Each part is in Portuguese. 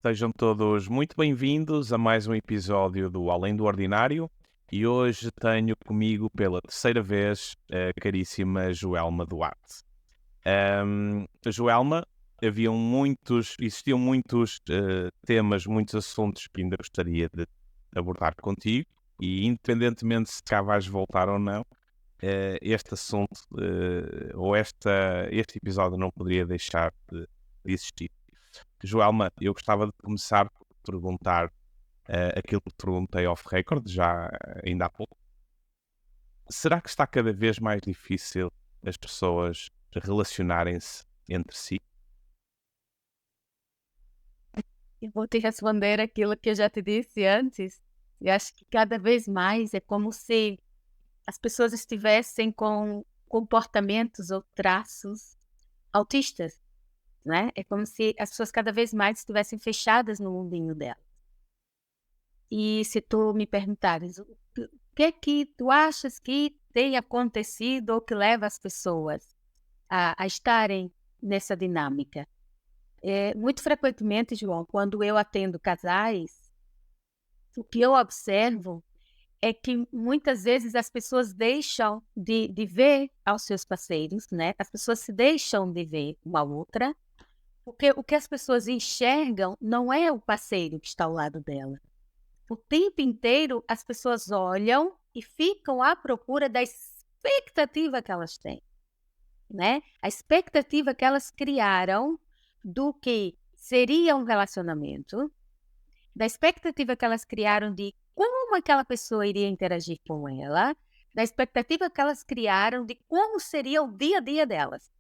Sejam todos muito bem-vindos a mais um episódio do Além do Ordinário e hoje tenho comigo pela terceira vez a caríssima Joelma Duarte. Joelma, existiam muitos temas, muitos assuntos que ainda gostaria de abordar contigo e independentemente se cá vais voltar ou não, este assunto este episódio não poderia deixar de existir. Joelma, eu gostava de começar por perguntar aquilo que te perguntei off record, já ainda há pouco. Será que está cada vez mais difícil as pessoas relacionarem-se entre si? Eu vou te responder aquilo que eu já te disse antes. Eu acho que cada vez mais é como se as pessoas estivessem com comportamentos ou traços autistas, né? É como se as pessoas cada vez mais estivessem fechadas no mundinho dela. E se tu me perguntares o que é que tu achas que tem acontecido ou que leva as pessoas a estarem nessa dinâmica? Muito frequentemente, João, quando eu atendo casais, o que eu observo é que muitas vezes as pessoas deixam de ver aos seus parceiros, né? As pessoas se deixam de ver uma outra, porque o que as pessoas enxergam não é o parceiro que está ao lado dela. O tempo inteiro as pessoas olham e ficam à procura da expectativa que elas têm, né? A expectativa que elas criaram do que seria um relacionamento, da expectativa que elas criaram de como aquela pessoa iria interagir com ela, da expectativa que elas criaram de como seria o dia a dia delas.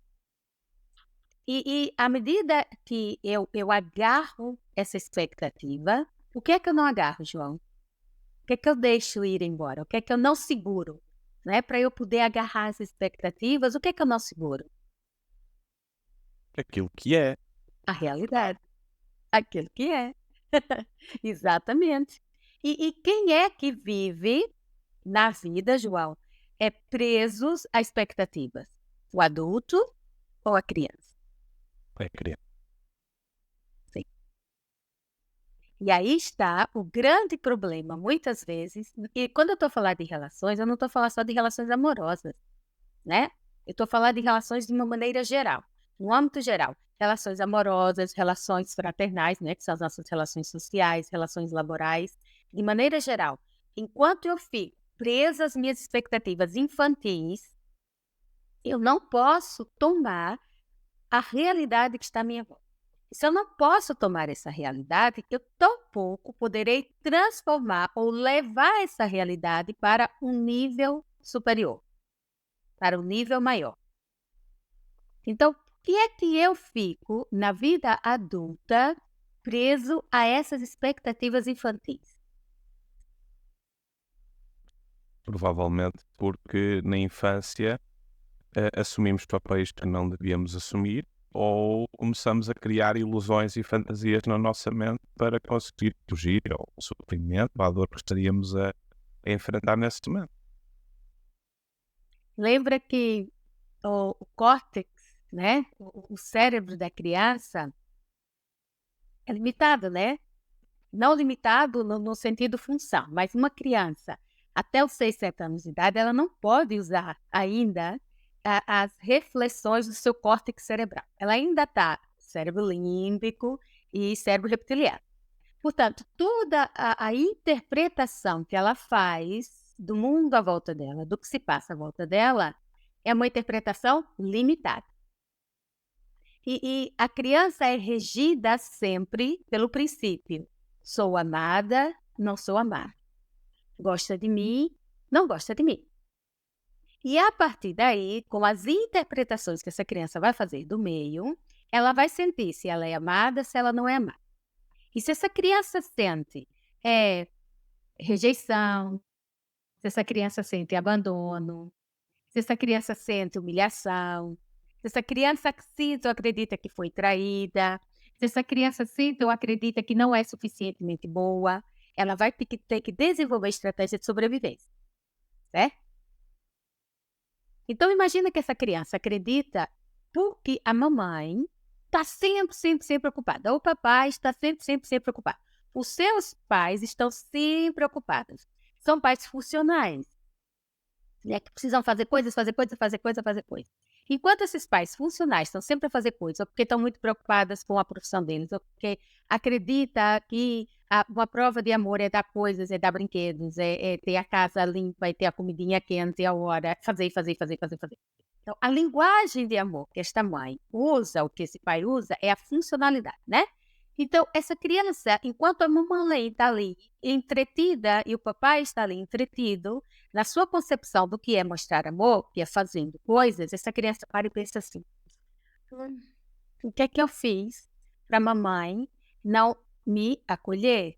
E à medida que eu agarro essa expectativa, o que é que eu não agarro, João? O que é que eu deixo ir embora? O que é que eu não seguro? Né? Para eu poder agarrar as expectativas, o que é que eu não seguro? Aquilo que é. A realidade, aquilo que é. Exatamente. E quem é que vive na vida, João, é presos a expectativas? O adulto ou a criança? É criança. Sim. E aí está o grande problema, muitas vezes, e quando eu estou falando de relações, eu não estou falando só de relações amorosas, né? Eu estou falando de relações de uma maneira geral, no âmbito geral. Relações amorosas, relações fraternais, né? Que são as nossas relações sociais, relações laborais, de maneira geral. Enquanto eu fico presa às minhas expectativas infantis, eu não posso tomar a realidade que está à minha volta. E se eu não posso tomar essa realidade, eu tampouco poderei transformar ou levar essa realidade para um nível superior, para um nível maior. Então, por que é que eu fico, na vida adulta, preso a essas expectativas infantis? Provavelmente porque na infância assumimos papéis que não devíamos assumir ou começamos a criar ilusões e fantasias na nossa mente para conseguir fugir ao sofrimento, à dor que estaríamos a enfrentar nesse momento. Lembra que o córtex, né, o cérebro da criança, é limitado, né? Não limitado no sentido função, mas uma criança até os 6, 7 anos de idade, ela não pode usar ainda as reflexões do seu córtex cerebral. Ela ainda está cérebro límbico e cérebro reptiliano. Portanto, toda a interpretação que ela faz do mundo à volta dela, do que se passa à volta dela, é uma interpretação limitada. E a criança é regida sempre pelo princípio: sou amada, não sou amada. Gosta de mim, não gosta de mim. E a partir daí, com as interpretações que essa criança vai fazer do meio, ela vai sentir se ela é amada, se ela não é amada. E se essa criança sente rejeição, se essa criança sente abandono, se essa criança sente humilhação, se essa criança sente ou acredita que foi traída, se essa criança sente ou acredita que não é suficientemente boa, ela vai ter que desenvolver estratégia de sobrevivência, certo? Então imagina que essa criança acredita porque a mamãe está sempre, sempre, sempre ocupada. O papai está sempre, sempre, sempre ocupado. Os seus pais estão sempre ocupados. São pais funcionais, né, que precisam fazer coisas, fazer coisas, fazer coisas, fazer coisas. Enquanto esses pais funcionais estão sempre a fazer coisas, ou porque estão muito preocupadas com a profissão deles, ou porque acredita que uma prova de amor é dar coisas, é dar brinquedos, é ter a casa limpa, é ter a comidinha quente, a hora, fazer, fazer, fazer, fazer, fazer. Então, a linguagem de amor que esta mãe usa, o que esse pai usa, é a funcionalidade, né? Então, essa criança, enquanto a mamãe está ali entretida e o papai está ali entretido, na sua concepção do que é mostrar amor, que é fazendo coisas, essa criança para e pensa assim: o que é que eu fiz para a mamãe não me acolher?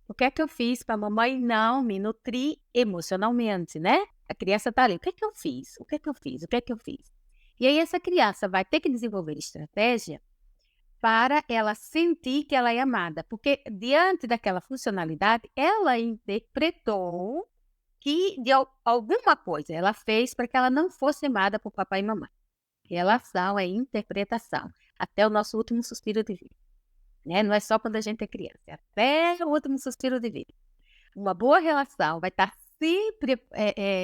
O que é que eu fiz para a mamãe não me nutrir emocionalmente, né? A criança está ali: o que é que eu fiz? O que é que eu fiz? O que é que eu fiz? E aí essa criança vai ter que desenvolver estratégia para ela sentir que ela é amada, porque diante daquela funcionalidade, ela interpretou que alguma coisa ela fez para que ela não fosse amada por papai e mamãe. Relação é interpretação, até o nosso último suspiro de vida, né? Não é só quando a gente é criança, é até o último suspiro de vida. Uma boa relação vai estar sempre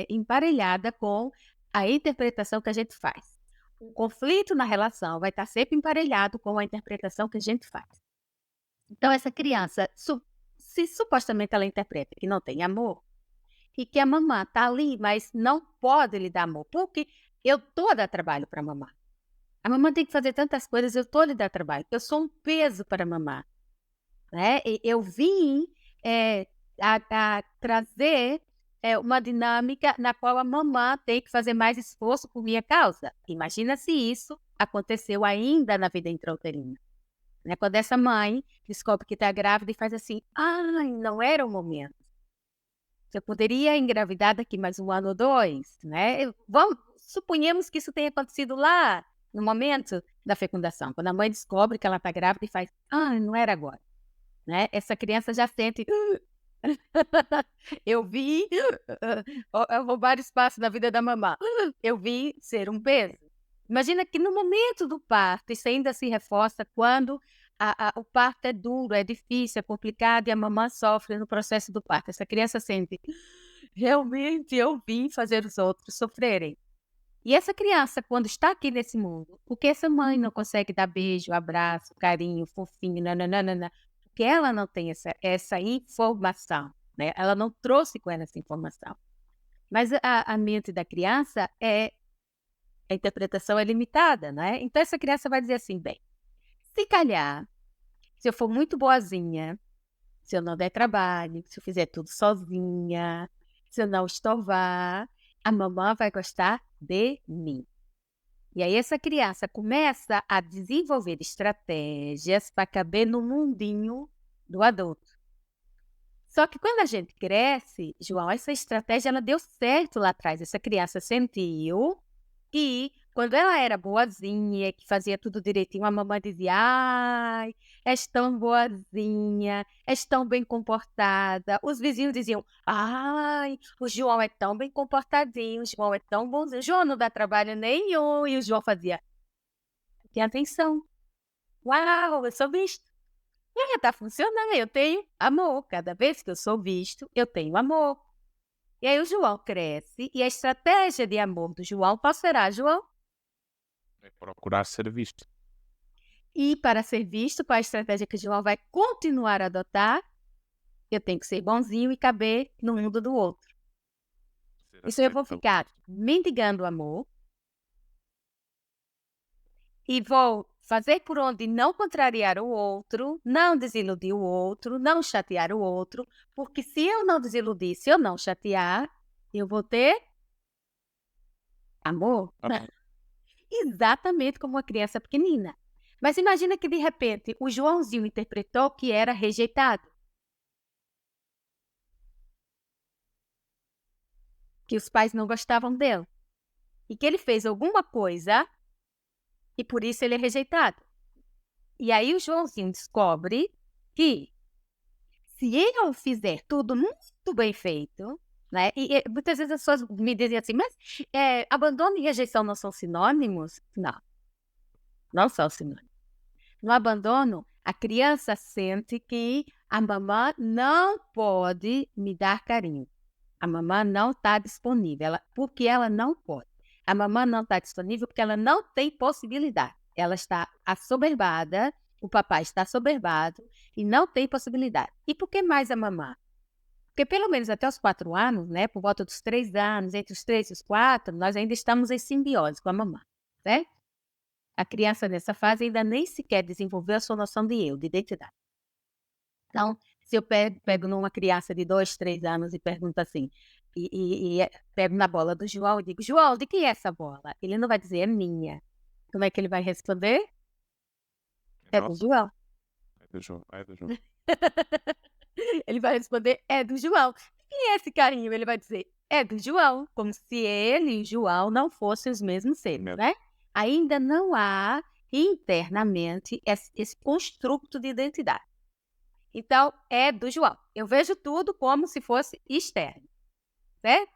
emparelhada com a interpretação que a gente faz. Um conflito na relação vai estar sempre emparelhado com a interpretação que a gente faz. Então, essa criança, se supostamente ela interpreta que não tem amor, e que a mamã está ali, mas não pode lhe dar amor, porque eu estou a dar trabalho para a mamã. A mamã tem que fazer tantas coisas, eu estou a lhe dar trabalho. Eu sou um peso para a mamã, né? E eu vim a trazer uma dinâmica na qual a mamã tem que fazer mais esforço por minha causa. Imagina se isso aconteceu ainda na vida intrauterina, né? Quando essa mãe descobre que está grávida e faz assim: ai, não era o momento. Eu poderia engravidar daqui mais 1 ano ou 2, né? Suponhamos que isso tenha acontecido lá no momento da fecundação, quando a mãe descobre que ela está grávida e faz: ah, não era agora, né? Essa criança já sente: eu vi roubar espaço na vida da mamã, eu vi ser um peso. Imagina que no momento do parto, isso ainda se reforça quando o parto é duro, é difícil, é complicado e a mamã sofre no processo do parto. Essa criança sente: realmente eu vim fazer os outros sofrerem. E essa criança, quando está aqui nesse mundo, por que essa mãe não consegue dar beijo, abraço, carinho, fofinho, nananana? Porque ela não tem essa informação, né? Ela não trouxe com ela essa informação. Mas a mente da criança a interpretação é limitada, né? Então essa criança vai dizer assim: bem, se calhar, se eu for muito boazinha, se eu não der trabalho, se eu fizer tudo sozinha, se eu não estovar, a mamãe vai gostar de mim. E aí essa criança começa a desenvolver estratégias para caber no mundinho do adulto. Só que quando a gente cresce, João, essa estratégia ela deu certo lá atrás. Essa criança sentiu que quando ela era boazinha, que fazia tudo direitinho, a mamãe dizia: ai, és tão boazinha, és tão bem comportada. Os vizinhos diziam: ai, o João é tão bem comportadinho, o João é tão bonzinho, o João não dá trabalho nenhum. E o João fazia: tem atenção. Uau, eu sou visto. E está funcionando, eu tenho amor. Cada vez que eu sou visto, eu tenho amor. E aí o João cresce e a estratégia de amor do João qual será, João? É procurar ser visto. E para ser visto, qual a estratégia que o João vai continuar a adotar? Eu tenho que ser bonzinho e caber no mundo do outro. Isso eu vou ficar mendigando amor e vou fazer por onde não contrariar o outro, não desiludir o outro, não chatear o outro, porque se eu não desiludir, se eu não chatear, eu vou ter amor. Exatamente como uma criança pequenina. Mas imagina que de repente o Joãozinho interpretou que era rejeitado. Que os pais não gostavam dele. E que ele fez alguma coisa e por isso ele é rejeitado. E aí o Joãozinho descobre que se eu fizer tudo muito bem feito, né? E muitas vezes as pessoas me dizem assim: mas abandono e rejeição não são sinônimos? Não, não são sinônimos. No abandono, a criança sente que a mamã não pode me dar carinho. A mamã não está disponível, porque ela não pode. A mamã não está disponível porque ela não tem possibilidade. Ela está assoberbada, o papai está assoberbado e não tem possibilidade. E por que mais a mamã? Porque pelo menos até os 4 anos, né, por volta dos 3 anos, entre os 3 e os 4, nós ainda estamos em simbiose com a mamã, certo? A criança nessa fase ainda nem sequer desenvolveu a sua noção de eu, de identidade. Então, se eu pego numa criança de 2, 3 anos e pergunto assim, pego na bola do João e digo: "João, de quem é essa bola?" Ele não vai dizer: "É minha". Como é que ele vai responder? "É do Nossa, João". é do João, é do João. Ele vai responder: "É do João". "Quem é esse carinho?" Ele vai dizer: "É do João", como se ele e o João não fossem os mesmos seres, Mesmo. né. Ainda não há internamente esse construto de identidade. Então, é do João. Eu vejo tudo como se fosse externo, certo?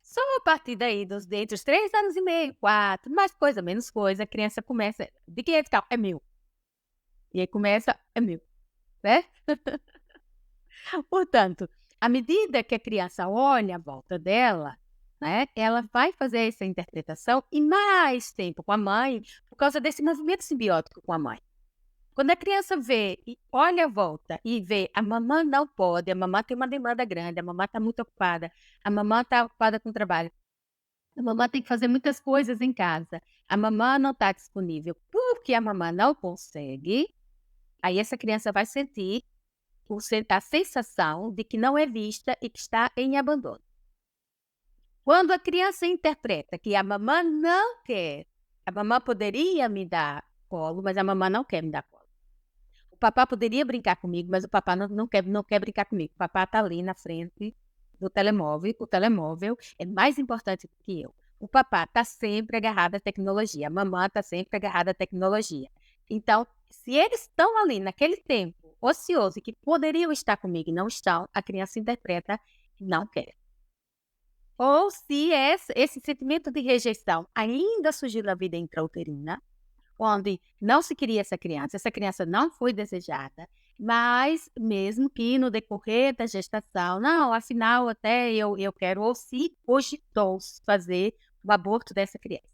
Só a partir daí, entre os 3 anos e meio, 4, mais coisa, menos coisa, a criança começa: "De quem é esse carro?" "É meu". E aí começa: "É meu", né. Portanto, à medida que a criança olha à volta dela, né, ela vai fazer essa interpretação e mais tempo com a mãe, por causa desse movimento simbiótico com a mãe. Quando a criança vê e olha à volta e vê a mamã não pode, a mamã tem uma demanda grande, a mamã está muito ocupada, a mamã está ocupada com o trabalho, a mamã tem que fazer muitas coisas em casa, a mamã não está disponível porque a mamã não consegue, aí essa criança vai sentir a sensação de que não é vista e que está em abandono. Quando a criança interpreta que a mamã não quer, a mamã poderia me dar colo, mas a mamã não quer me dar colo. O papá poderia brincar comigo, mas o papá não quer brincar comigo. O papá está ali na frente do telemóvel, o telemóvel é mais importante do que eu. O papá está sempre agarrado à tecnologia, a mamã está sempre agarrada à tecnologia. Então, se eles estão ali naquele tempo ocioso e que poderiam estar comigo e não estão, a criança interpreta não quer. Ou se esse sentimento de rejeição ainda surgiu na vida intrauterina, onde não se queria essa criança não foi desejada, mas mesmo que no decorrer da gestação, não, afinal até eu quero, ou se cogitou fazer o aborto dessa criança,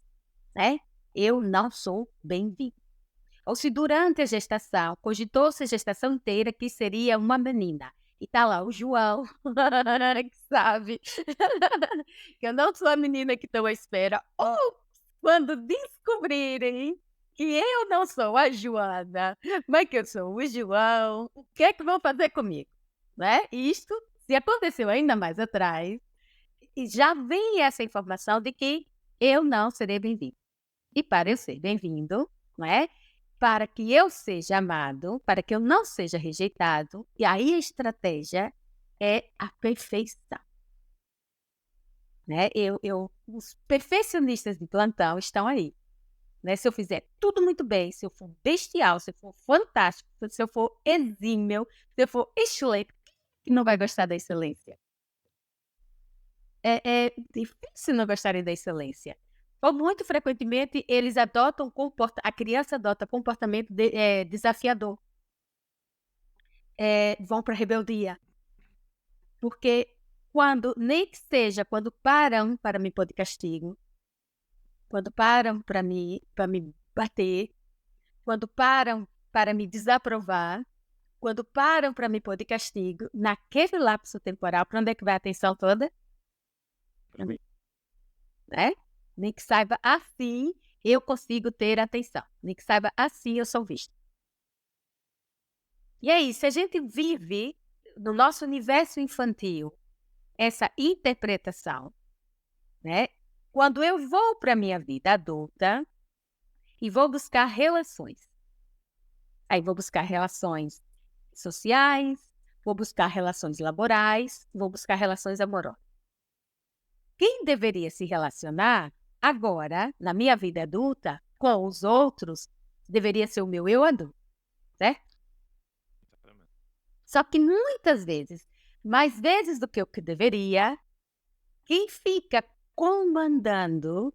né? Eu não sou bem-vindo. Ou se durante a gestação, cogitou-se a gestação inteira que seria uma menina. E tá lá o João, que sabe que eu não sou a menina que estão à espera. Ou quando descobrirem que eu não sou a Joana, mas que eu sou o João, o que é que vão fazer comigo? Né? Isto, se aconteceu ainda mais atrás, e já vem essa informação de que eu não serei bem-vindo. E para eu ser bem-vindo, não é? Para que eu seja amado, para que eu não seja rejeitado, e aí a estratégia é a perfeição, né? Os perfeccionistas de plantão estão aí, né? Se eu fizer tudo muito bem, se eu for bestial, se eu for fantástico, se eu for exímio, se eu for excelente, quem não vai gostar da excelência? É difícil não gostarem da excelência. Ou muito frequentemente eles adotam a criança adota comportamento desafiador. Vão para a rebeldia. Porque nem que seja quando param para me pôr de castigo, quando param para me bater, quando param para me desaprovar, quando param para me pôr de castigo, naquele lapso temporal, para onde é que vai a atenção toda? Para mim, né? Nem que saiba assim, eu consigo ter atenção. Nem que saiba assim, eu sou vista. E aí, se a gente vive no nosso universo infantil essa interpretação, né? Quando eu vou para a minha vida adulta e vou buscar relações, aí vou buscar relações sociais, vou buscar relações laborais, vou buscar relações amorosas. Quem deveria se relacionar agora, na minha vida adulta, com os outros, deveria ser o meu eu adulto, certo? Exatamente. Só que muitas vezes, mais vezes do que o que deveria, quem fica comandando,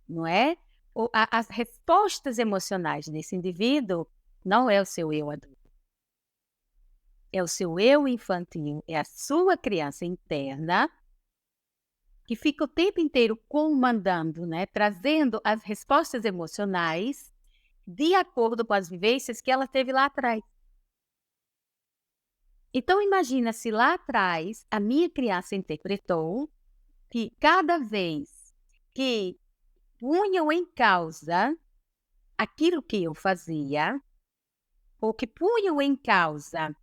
não é? As respostas emocionais desse indivíduo não é o seu eu adulto. É o seu eu infantil, é a sua criança interna que fica o tempo inteiro comandando, né? Trazendo as respostas emocionais de acordo com as vivências que ela teve lá atrás. Então imagina se lá atrás a minha criança interpretou que cada vez que punham em causa aquilo que eu fazia, ou que punham em causa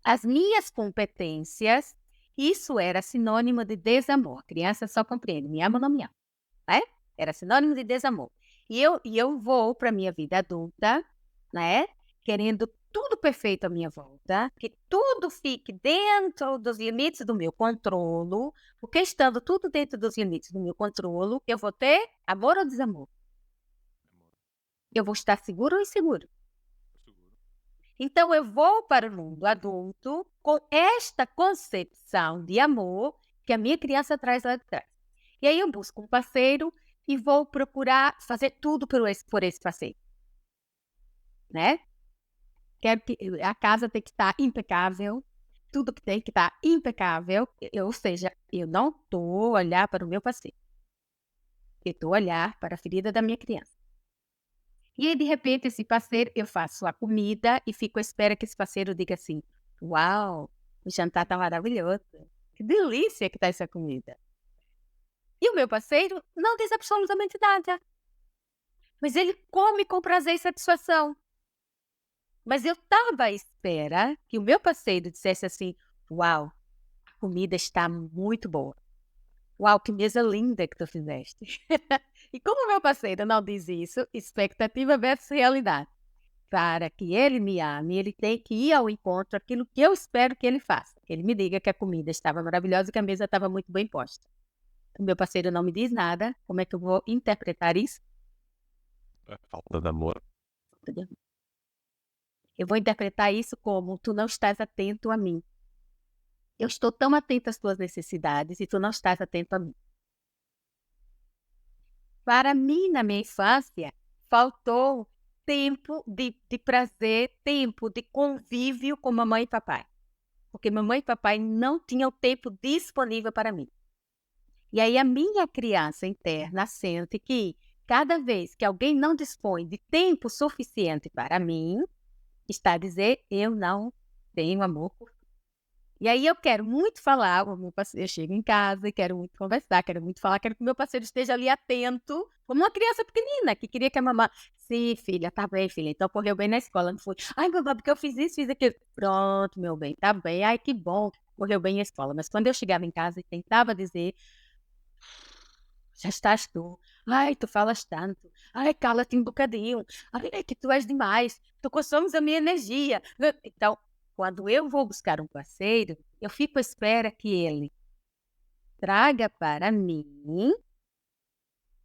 as minhas competências, isso era sinônimo de desamor. A criança só compreende, me ama ou não me ama, né? Era sinônimo de desamor. E eu vou para a minha vida adulta, né? Querendo tudo perfeito à minha volta, que tudo fique dentro dos limites do meu controlo, porque estando tudo dentro dos limites do meu controlo, eu vou ter amor ou desamor? Eu vou estar seguro ou inseguro? Então, eu vou para o mundo adulto com esta concepção de amor que a minha criança traz lá de trás. E aí eu busco um parceiro e vou procurar fazer tudo por esse parceiro, né? Quero que a casa tem que estar impecável, tudo que tem que estar impecável, ou seja, eu não estou a olhar para o meu parceiro, eu estou a olhar para a ferida da minha criança. E aí, de repente, esse parceiro, eu faço a comida e fico à espera que esse parceiro diga assim: uau, o jantar está maravilhoso, que delícia que está essa comida. E o meu parceiro não diz absolutamente nada, mas ele come com prazer e satisfação. Mas eu estava à espera que o meu parceiro dissesse assim: uau, a comida está muito boa. Uau, que mesa linda que tu fizeste. E como o meu parceiro não diz isso, expectativa versus realidade. Para que ele me ame, ele tem que ir ao encontro aquilo que eu espero que ele faça. Que ele me diga que a comida estava maravilhosa e que a mesa estava muito bem posta. O meu parceiro não me diz nada, como é que eu vou interpretar isso? A falta de amor. Eu vou interpretar isso como: tu não estás atento a mim. Eu estou tão atento às tuas necessidades e tu não estás atento a mim. Para mim, na minha infância, faltou tempo de prazer, tempo de convívio com mamãe e papai. Porque mamãe e papai não tinham tempo disponível para mim. E aí a minha criança interna sente que cada vez que alguém não dispõe de tempo suficiente para mim, está a dizer: eu não tenho amor por ti. E aí eu quero muito falar, o meu parceiro, eu chego em casa e quero muito conversar, quero muito falar, quero que o meu parceiro esteja ali atento, como uma criança pequenina, que queria que a mamãe: sim, filha, tá bem, filha, então correu bem na escola, não foi? Ai, mamãe, porque eu fiz isso, fiz aquilo. Pronto, meu bem, tá bem, ai, que bom, correu bem na escola. Mas quando eu chegava em casa e tentava dizer: já estás tu, ai, tu falas tanto, ai, cala-te um bocadinho, ai, é que tu és demais, tu consomes a minha energia. Então, quando eu vou buscar um parceiro, eu fico à espera que ele traga para mim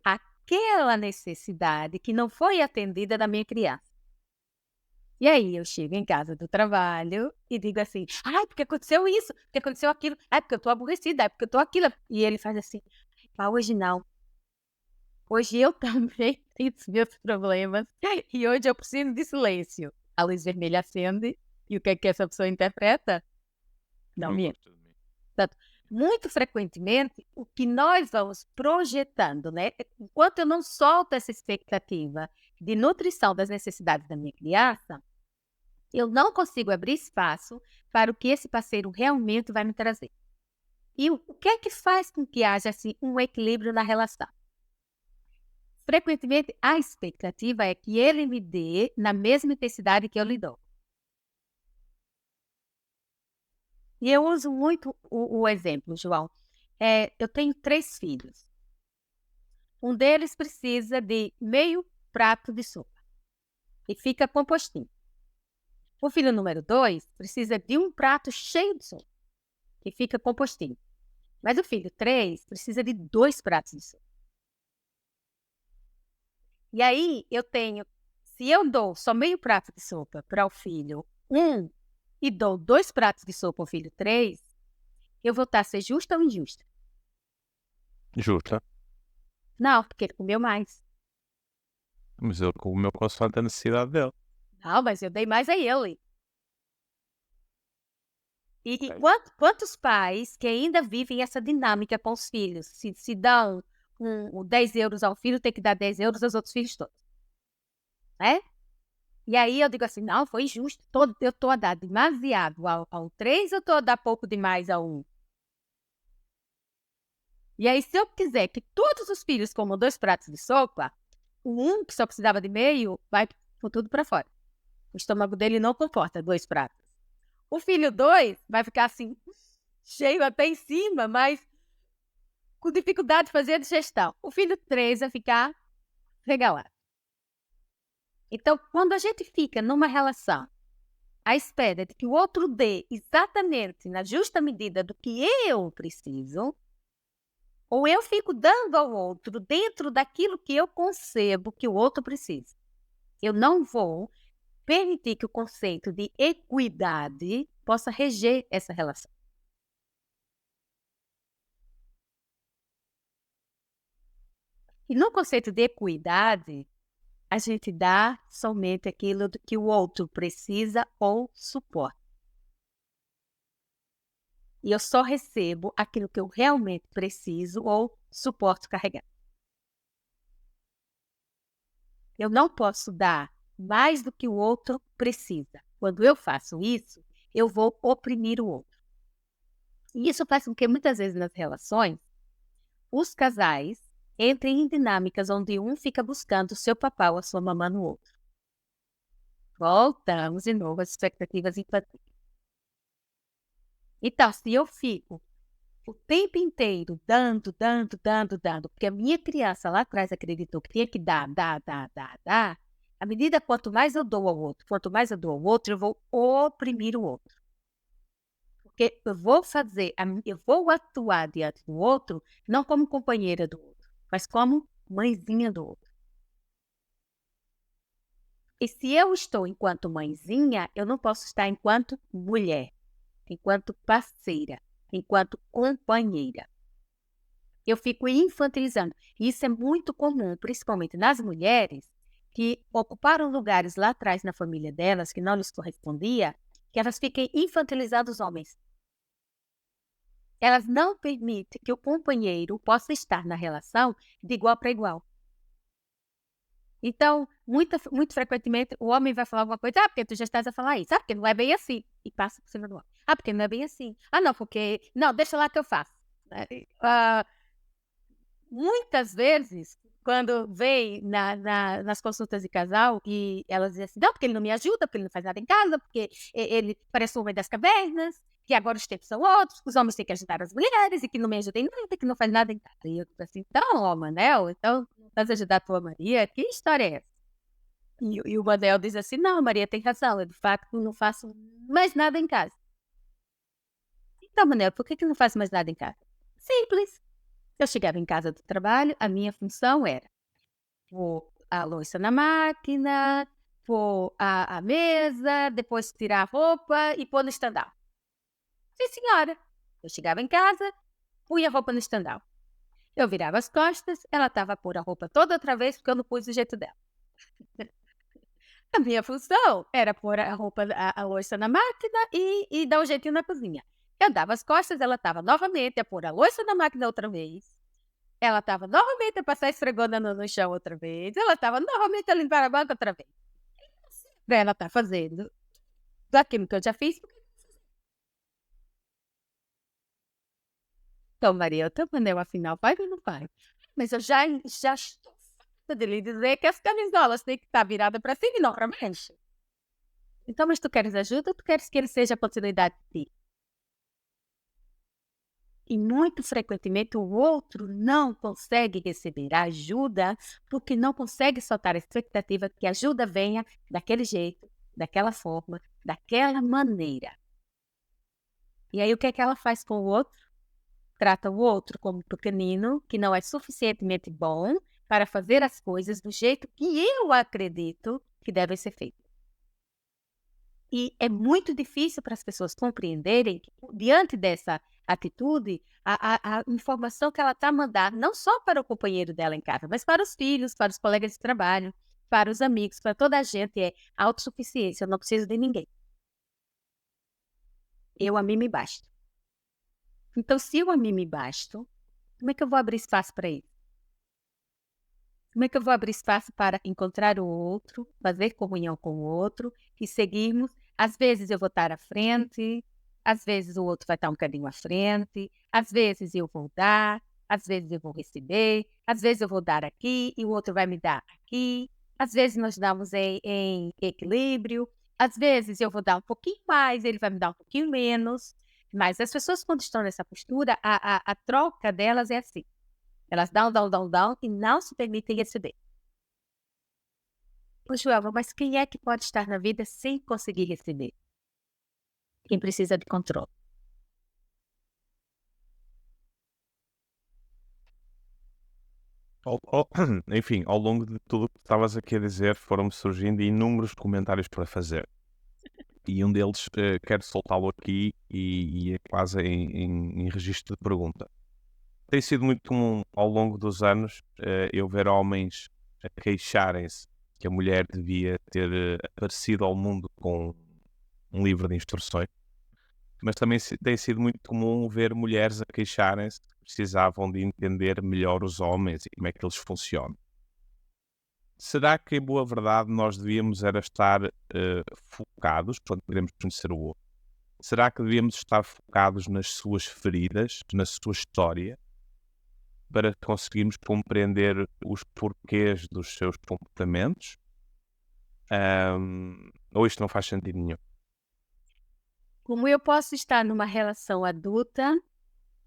aquela necessidade que não foi atendida da minha criança. E aí eu chego em casa do trabalho e digo assim: ai, porque aconteceu isso, porque aconteceu aquilo, ai, porque eu estou aborrecida, ai, porque eu estou aquilo. E ele faz assim: pá, hoje não. Hoje eu também tenho os meus problemas e hoje eu preciso de silêncio. A luz vermelha acende e o que é que essa pessoa interpreta? Não me gosta de mim. Portanto, muito frequentemente, o que nós vamos projetando, né? Enquanto eu não solto essa expectativa de nutrição das necessidades da minha criança, eu não consigo abrir espaço para o que esse parceiro realmente vai me trazer. E o que é que faz com que haja assim, um equilíbrio na relação? Frequentemente, a expectativa é que ele me dê na mesma intensidade que eu lhe dou. E eu uso muito o exemplo, João. Eu tenho 3 filhos. Um deles precisa de meio prato de sopa e fica compostinho. O filho número 2 precisa de um prato cheio de sopa e fica compostinho. Mas o filho 3 precisa de 2 pratos de sopa. E aí se eu dou só meio prato de sopa para o filho 1 e dou 2 pratos de sopa ao filho 3, eu vou estar a ser justa ou injusta? Justa. Não, porque ele comeu mais. Mas ele comeu consoante a necessidade dele. Não, mas eu dei mais a ele. E Ok. quantos pais que ainda vivem essa dinâmica com os filhos? Se dão 10 € ao filho, tem que dar 10 € aos outros filhos todos, né? E aí eu digo assim: "Não, foi injusto, eu estou a dar demasiado ao 3, eu estou a dar pouco demais ao 1". E aí se eu quiser que todos os filhos comam 2 pratos de sopa, o um que só precisava de meio, vai com tudo para fora. O estômago dele não comporta 2 pratos. O filho 2 vai ficar assim, cheio até em cima, mas com dificuldade de fazer a digestão. O filho 3 vai ficar regalado. Então, quando a gente fica numa relação à espera de que o outro dê exatamente na justa medida do que eu preciso, ou eu fico dando ao outro dentro daquilo que eu concebo que o outro precisa. Eu não vou permitir que o conceito de equidade possa reger essa relação. E no conceito de equidade, a gente dá somente aquilo do que o outro precisa ou suporta. E eu só recebo aquilo que eu realmente preciso ou suporto carregar. Eu não posso dar mais do que o outro precisa. Quando eu faço isso, eu vou oprimir o outro. E isso faz com que muitas vezes nas relações, os casais entrem em dinâmicas onde um fica buscando o seu papá ou a sua mamã no outro. Voltamos de novo às expectativas infantis. Então, se eu fico o tempo inteiro dando, porque a minha criança lá atrás acreditou que tinha que dar, à medida quanto mais eu dou ao outro, quanto mais eu dou ao outro, eu vou oprimir o outro. Porque eu vou atuar diante do outro, não como companheira do outro, mas como mãezinha do outro. E se eu estou enquanto mãezinha, eu não posso estar enquanto mulher, enquanto parceira, enquanto companheira. Eu fico infantilizando. Isso é muito comum, principalmente nas mulheres que ocuparam lugares lá atrás na família delas, que não lhes correspondia, que elas fiquem infantilizando os homens. Elas não permitem que o companheiro possa estar na relação de igual para igual. Então, muito frequentemente, o homem vai falar alguma coisa: "Ah, porque tu já estás a falar isso. Ah, porque não é bem assim", e passa por cima do homem. "Ah, porque não é bem assim. Ah, não, porque não, deixa lá que eu faço", né. Muitas vezes, quando vem nas consultas de casal e elas dizem assim: "Não, porque ele não me ajuda, porque ele não faz nada em casa, porque ele parece o homem das cavernas, que agora os tempos são outros, que os homens têm que ajudar as mulheres e que não me ajuda em nada, que não faz nada em casa". E eu digo assim: "Então, ó Manel, então não estás a ajudar a tua Maria? Que história é essa?". E o Manel diz assim: "Não, a Maria tem razão, eu de facto não faço mais nada em casa". "Então, Manel, por que que não faz mais nada em casa?". "Simples. Eu chegava em casa do trabalho, a minha função era pôr a louça na máquina, pôr a mesa, depois tirar a roupa e pôr no estandarte". "Sim, senhora". Eu chegava em casa, punha a roupa no estandarte. Eu virava as costas, ela estava a pôr a roupa toda outra vez, porque eu não pus do jeito dela. A minha função era pôr a louça na máquina e dar um jeitinho na cozinha. Eu dava as costas, ela estava novamente a pôr a louça na máquina outra vez. Ela estava novamente a passar esfregona no chão outra vez, ela estava novamente a limpar a banca outra vez. Pra ela tá fazendo daquilo que eu já fiz, então Maria, eu também, né, afinal vai ou não vai? Mas eu já estou farta de lhe dizer que as camisolas têm que estar virada para cima e não para baixo. Então, mas tu queres ajuda ou tu queres que ele seja a continuidade de ti? E muito frequentemente o outro não consegue receber a ajuda, porque não consegue soltar a expectativa que a ajuda venha daquele jeito, daquela forma, daquela maneira. E aí o que é que ela faz com o outro? Trata o outro como pequenino, que não é suficientemente bom para fazer as coisas do jeito que eu acredito que devem ser feitas. E é muito difícil para as pessoas compreenderem que, diante dessa atitude, a informação que ela está mandando, não só para o companheiro dela em casa, mas para os filhos, para os colegas de trabalho. para os amigos, para toda a gente, é autossuficiência, eu não preciso de ninguém. Eu a mim me basto. Então, se eu a mim me basto, como é que eu vou abrir espaço para isso? Como é que eu vou abrir espaço para encontrar o outro, fazer comunhão com o outro e seguirmos? Às vezes eu vou estar à frente, às vezes o outro vai estar um bocadinho à frente, às vezes eu vou dar, às vezes eu vou receber, às vezes eu vou dar aqui e o outro vai me dar aqui, às vezes nós damos em equilíbrio, às vezes eu vou dar um pouquinho mais, ele vai me dar um pouquinho menos, mas as pessoas quando estão nessa postura, a troca delas é assim. Elas dão e não se permitem receber. Ô, Joelma, mas quem é que pode estar na vida sem conseguir receber? Quem precisa de controle. Enfim, ao longo de tudo o que estavas aqui a dizer, foram-me surgindo inúmeros comentários para fazer. E um deles quero soltá-lo aqui e é quase em registro de pergunta. Tem sido muito comum ao longo dos anos eu ver homens a queixarem-se que a mulher devia ter aparecido ao mundo com um livro de instruções, mas também tem sido muito comum ver mulheres a queixarem-se que precisavam de entender melhor os homens e como é que eles funcionam. Será que, em boa verdade, nós devíamos era estar focados quando queremos conhecer o outro? Será que devíamos estar focados nas suas feridas, na sua história, para conseguirmos compreender os porquês dos seus comportamentos? Ou isto não faz sentido nenhum? Como eu posso estar numa relação adulta,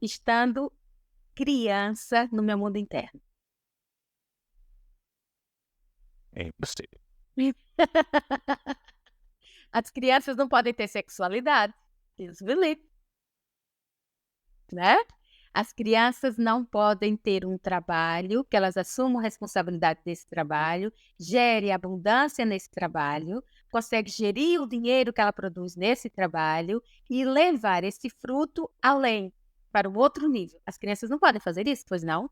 estando criança no meu mundo interno? É impossível. As crianças não podem ter sexualidade. Deus me livre. Né? As crianças não podem ter um trabalho, que elas assumam a responsabilidade desse trabalho, gere abundância nesse trabalho, consegue gerir o dinheiro que ela produz nesse trabalho e levar esse fruto além, para um outro nível. As crianças não podem fazer isso, pois não?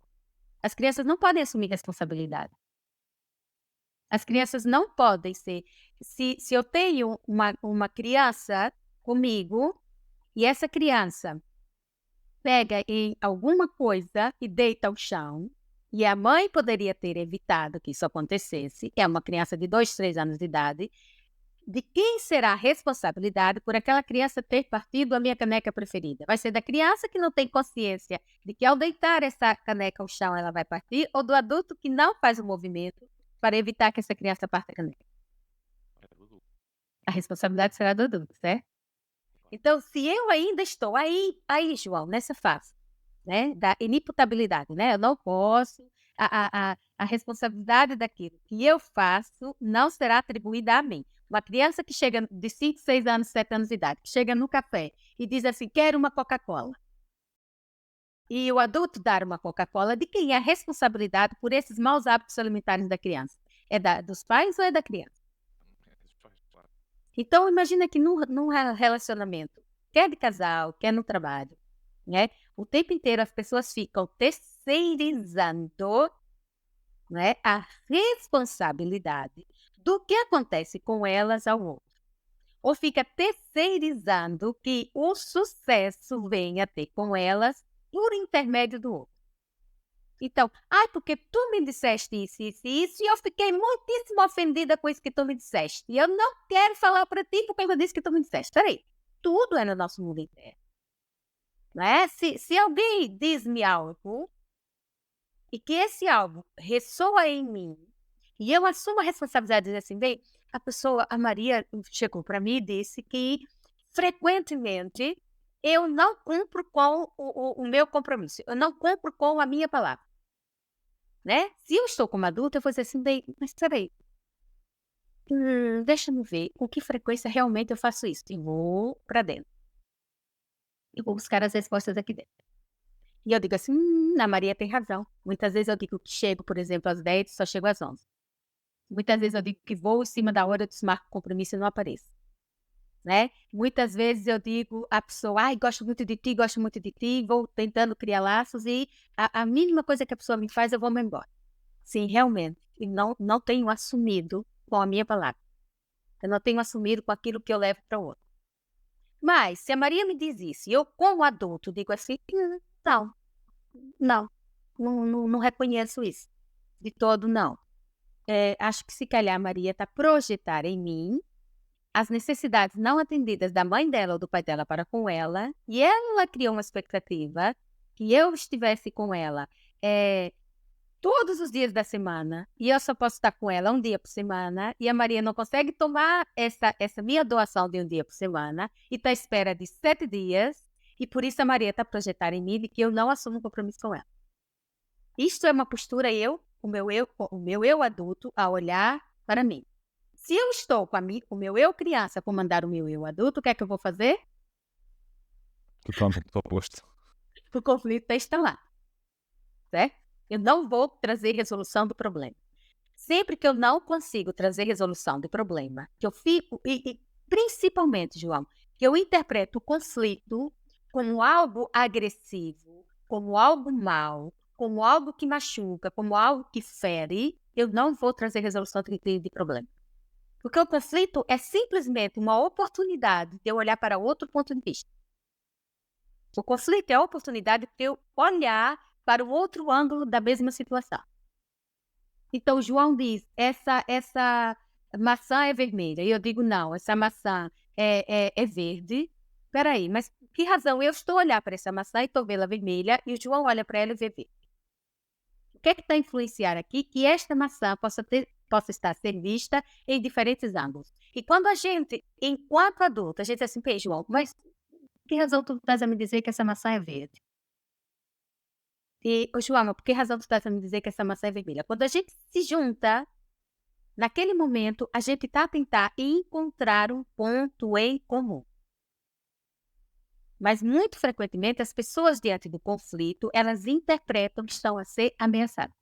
As crianças não podem assumir responsabilidade. As crianças não podem ser. Se eu tenho uma criança comigo e essa criança pega em alguma coisa e deita ao chão, e a mãe poderia ter evitado que isso acontecesse, é uma criança de 2, 3 anos de idade, de quem será a responsabilidade por aquela criança ter partido a minha caneca preferida? Vai ser da criança que não tem consciência de que ao deitar essa caneca ao chão ela vai partir, ou do adulto que não faz o movimento para evitar que essa criança parta a caneca? A responsabilidade será do adulto, certo? Então, se eu ainda estou aí, João, nessa fase, né, da inimputabilidade, né, eu não posso, a responsabilidade daquilo que eu faço não será atribuída a mim. Uma criança que chega de 5, 6 anos, 7 anos de idade, que chega no café e diz assim, quero uma Coca-Cola. E o adulto dar uma Coca-Cola, de quem é a responsabilidade por esses maus hábitos alimentares da criança? É dos pais ou é da criança? Então, imagina que num relacionamento, quer de casal, quer no trabalho, né? O tempo inteiro as pessoas ficam terceirizando, né, a responsabilidade do que acontece com elas ao outro. Ou fica terceirizando que o sucesso venha ter com elas por intermédio do outro. Então, porque tu me disseste isso, isso e isso, e eu fiquei muitíssimo ofendida com isso que tu me disseste. E eu não quero falar para ti porque eu disse que tu me disseste. Peraí, tudo é no nosso mundo interno. Não é? Se alguém diz-me algo e que esse algo ressoa em mim, e eu assumo a responsabilidade de dizer assim, bem, a Maria chegou para mim e disse que frequentemente eu não cumpro com o meu compromisso, eu não cumpro com a minha palavra. Né? Se eu estou como adulta, eu vou dizer assim, bem, mas peraí, deixa-me ver com que frequência realmente eu faço isso. E vou para dentro. E vou buscar as respostas aqui dentro. E eu digo assim, a Maria tem razão. Muitas vezes eu digo que chego, por exemplo, às 10 só chego às 11. Muitas vezes eu digo que vou em cima da hora, eu desmarco o compromisso e não apareço. Né? Muitas vezes eu digo à pessoa, gosto muito de ti, vou tentando criar laços e a mínima coisa que a pessoa me faz, eu vou me embora. Sim, realmente. E não tenho assumido com a minha palavra. Eu não tenho assumido com aquilo que eu levo para o outro. Mas, se a Maria me diz isso, e eu, como adulto, digo assim: não, não reconheço isso. De todo, não. Acho que se calhar a Maria está a projetar em mim as necessidades não atendidas da mãe dela ou do pai dela para com ela, e ela criou uma expectativa que eu estivesse com ela todos os dias da semana, e eu só posso estar com ela um dia por semana, e a Maria não consegue tomar essa minha doação de um dia por semana, e está à espera de 7 dias, e por isso a Maria está a projetar em mim de que eu não assumo um compromisso com ela. Isto é uma postura o meu eu adulto a olhar para mim. Se eu estou com o meu eu criança a comandar o meu eu adulto, o que é que eu vou fazer? Totalmente oposto. O conflito está lá, certo? Eu não vou trazer resolução do problema. Sempre que eu não consigo trazer resolução do problema, que eu fico, e principalmente, João, que eu interpreto o conflito como algo agressivo, como algo mau, como algo que machuca, como algo que fere, eu não vou trazer resolução de problema. Porque o conflito é simplesmente uma oportunidade de eu olhar para outro ponto de vista. O conflito é a oportunidade de eu olhar para o outro ângulo da mesma situação. Então, João diz, essa maçã é vermelha. E eu digo, não, essa maçã é verde. Espera aí, mas por que razão? Eu estou a olhar para essa maçã e estou vendo ela vermelha, e o João olha para ela e vê verde. O que é que está a influenciar aqui que esta maçã possa estar a ser vista em diferentes ângulos? E quando a gente, enquanto adulto, a gente diz assim, João, mas por que razão tu estás a me dizer que essa maçã é verde? E, João, por que razão tu estás a me dizer que essa maçã é vermelha? Quando a gente se junta, naquele momento, a gente está a tentar encontrar um ponto em comum. Mas, muito frequentemente, as pessoas diante do conflito, elas interpretam que estão a ser ameaçadas.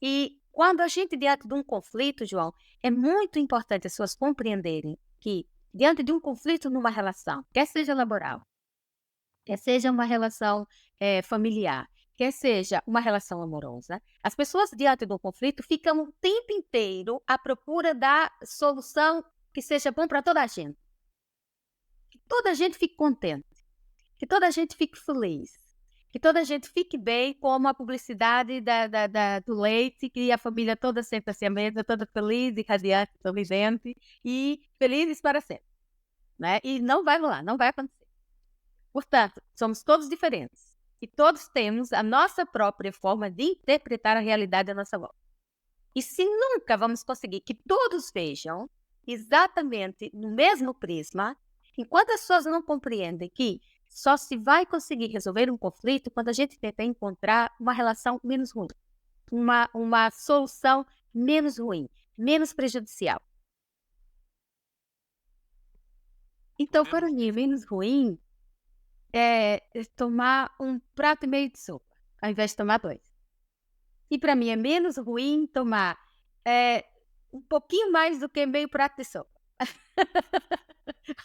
E quando a gente, diante de um conflito, João, é muito importante as pessoas compreenderem que, diante de um conflito numa relação, quer seja laboral, quer seja uma relação familiar, quer seja uma relação amorosa, as pessoas diante do conflito ficam o tempo inteiro à procura da solução que seja bom para toda a gente. Que toda a gente fique contente, que toda a gente fique feliz, que toda a gente fique bem, como a publicidade do leite, que a família toda senta-se à mesa, toda feliz e radiante, sorridente e felizes para sempre. Né? E não vai rolar, não vai acontecer. Portanto, somos todos diferentes e todos temos a nossa própria forma de interpretar a realidade à nossa volta. E se nunca vamos conseguir que todos vejam exatamente no mesmo prisma, enquanto as pessoas não compreendem que só se vai conseguir resolver um conflito quando a gente tenta encontrar uma relação menos ruim, uma solução menos ruim, menos prejudicial. Então, para mim, menos ruim é tomar um prato e meio de sopa, ao invés de tomar 2. E para mim é menos ruim tomar um pouquinho mais do que meio prato de sopa.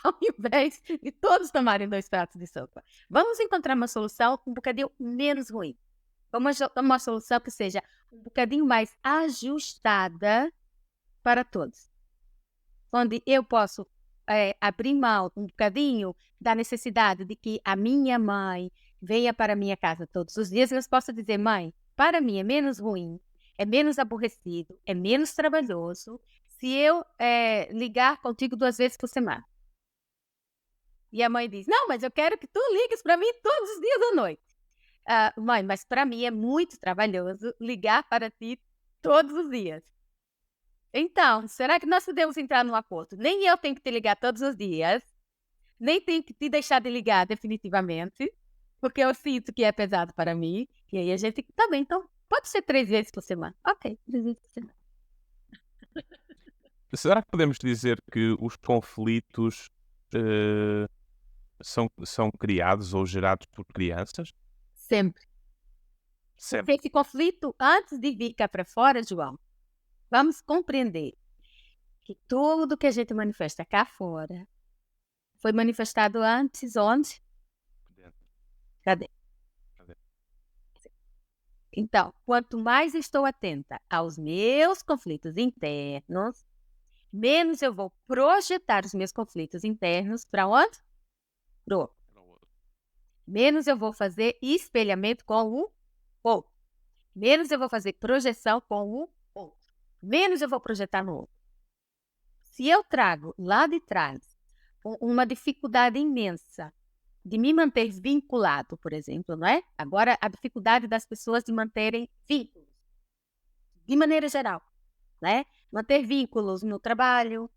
Ao invés de todos tomarem 2 pratos de sopa. Vamos encontrar uma solução um bocadinho menos ruim. Vamos uma solução que seja um bocadinho mais ajustada para todos. Onde eu posso abrir mão um bocadinho da necessidade de que a minha mãe venha para a minha casa todos os dias, e eu posso dizer, mãe, para mim é menos ruim, é menos aborrecido, é menos trabalhoso se eu ligar contigo 2 vezes por semana. E a mãe diz, não, mas eu quero que tu ligues para mim todos os dias à noite. Mãe, mas para mim é muito trabalhoso ligar para ti todos os dias. Então, será que nós podemos entrar num acordo? Nem eu tenho que te ligar todos os dias, nem tenho que te deixar de ligar definitivamente, porque eu sinto que é pesado para mim. E aí a gente, tá bem, então pode ser 3 vezes por semana. Ok, 3 vezes por semana. Será que podemos dizer que os conflitos são criados ou gerados por crianças? Sempre. Sempre. Esse conflito, antes de vir cá para fora, João, vamos compreender que tudo que a gente manifesta cá fora foi manifestado antes onde? Dentro. Cadê? Cadê? Então, quanto mais estou atenta aos meus conflitos internos, menos eu vou projetar os meus conflitos internos para onde? Para o outro. Menos eu vou fazer espelhamento com o outro. Menos eu vou fazer projeção com o outro. Menos eu vou projetar no outro. Se eu trago lá de trás uma dificuldade imensa de me manter vinculado, por exemplo, não é? Agora, a dificuldade das pessoas de manterem vínculos, de maneira geral, né? Manter vínculos no trabalho,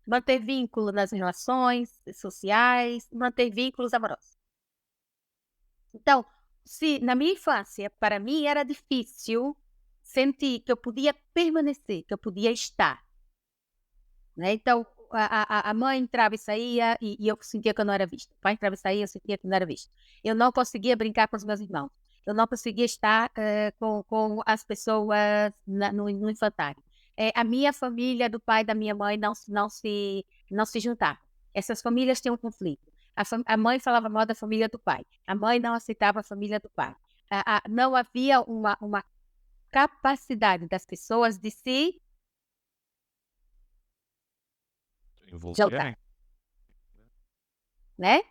manter vínculo nas relações sociais, manter vínculos amorosos. Então, se na minha infância, para mim era difícil sentir que eu podia permanecer, que eu podia estar, né? Então, a mãe entrava e saía e eu sentia que eu não era vista. O pai entrava e saía, eu sentia que não era visto. Eu não conseguia brincar com os meus irmãos. Eu não conseguia estar com as pessoas no infantário. A minha família, do pai e da minha mãe, não se juntava. Essas famílias tinham um conflito. A mãe falava mal da família do pai. A mãe não aceitava a família do pai. Não havia uma capacidade das pessoas de se juntar, né?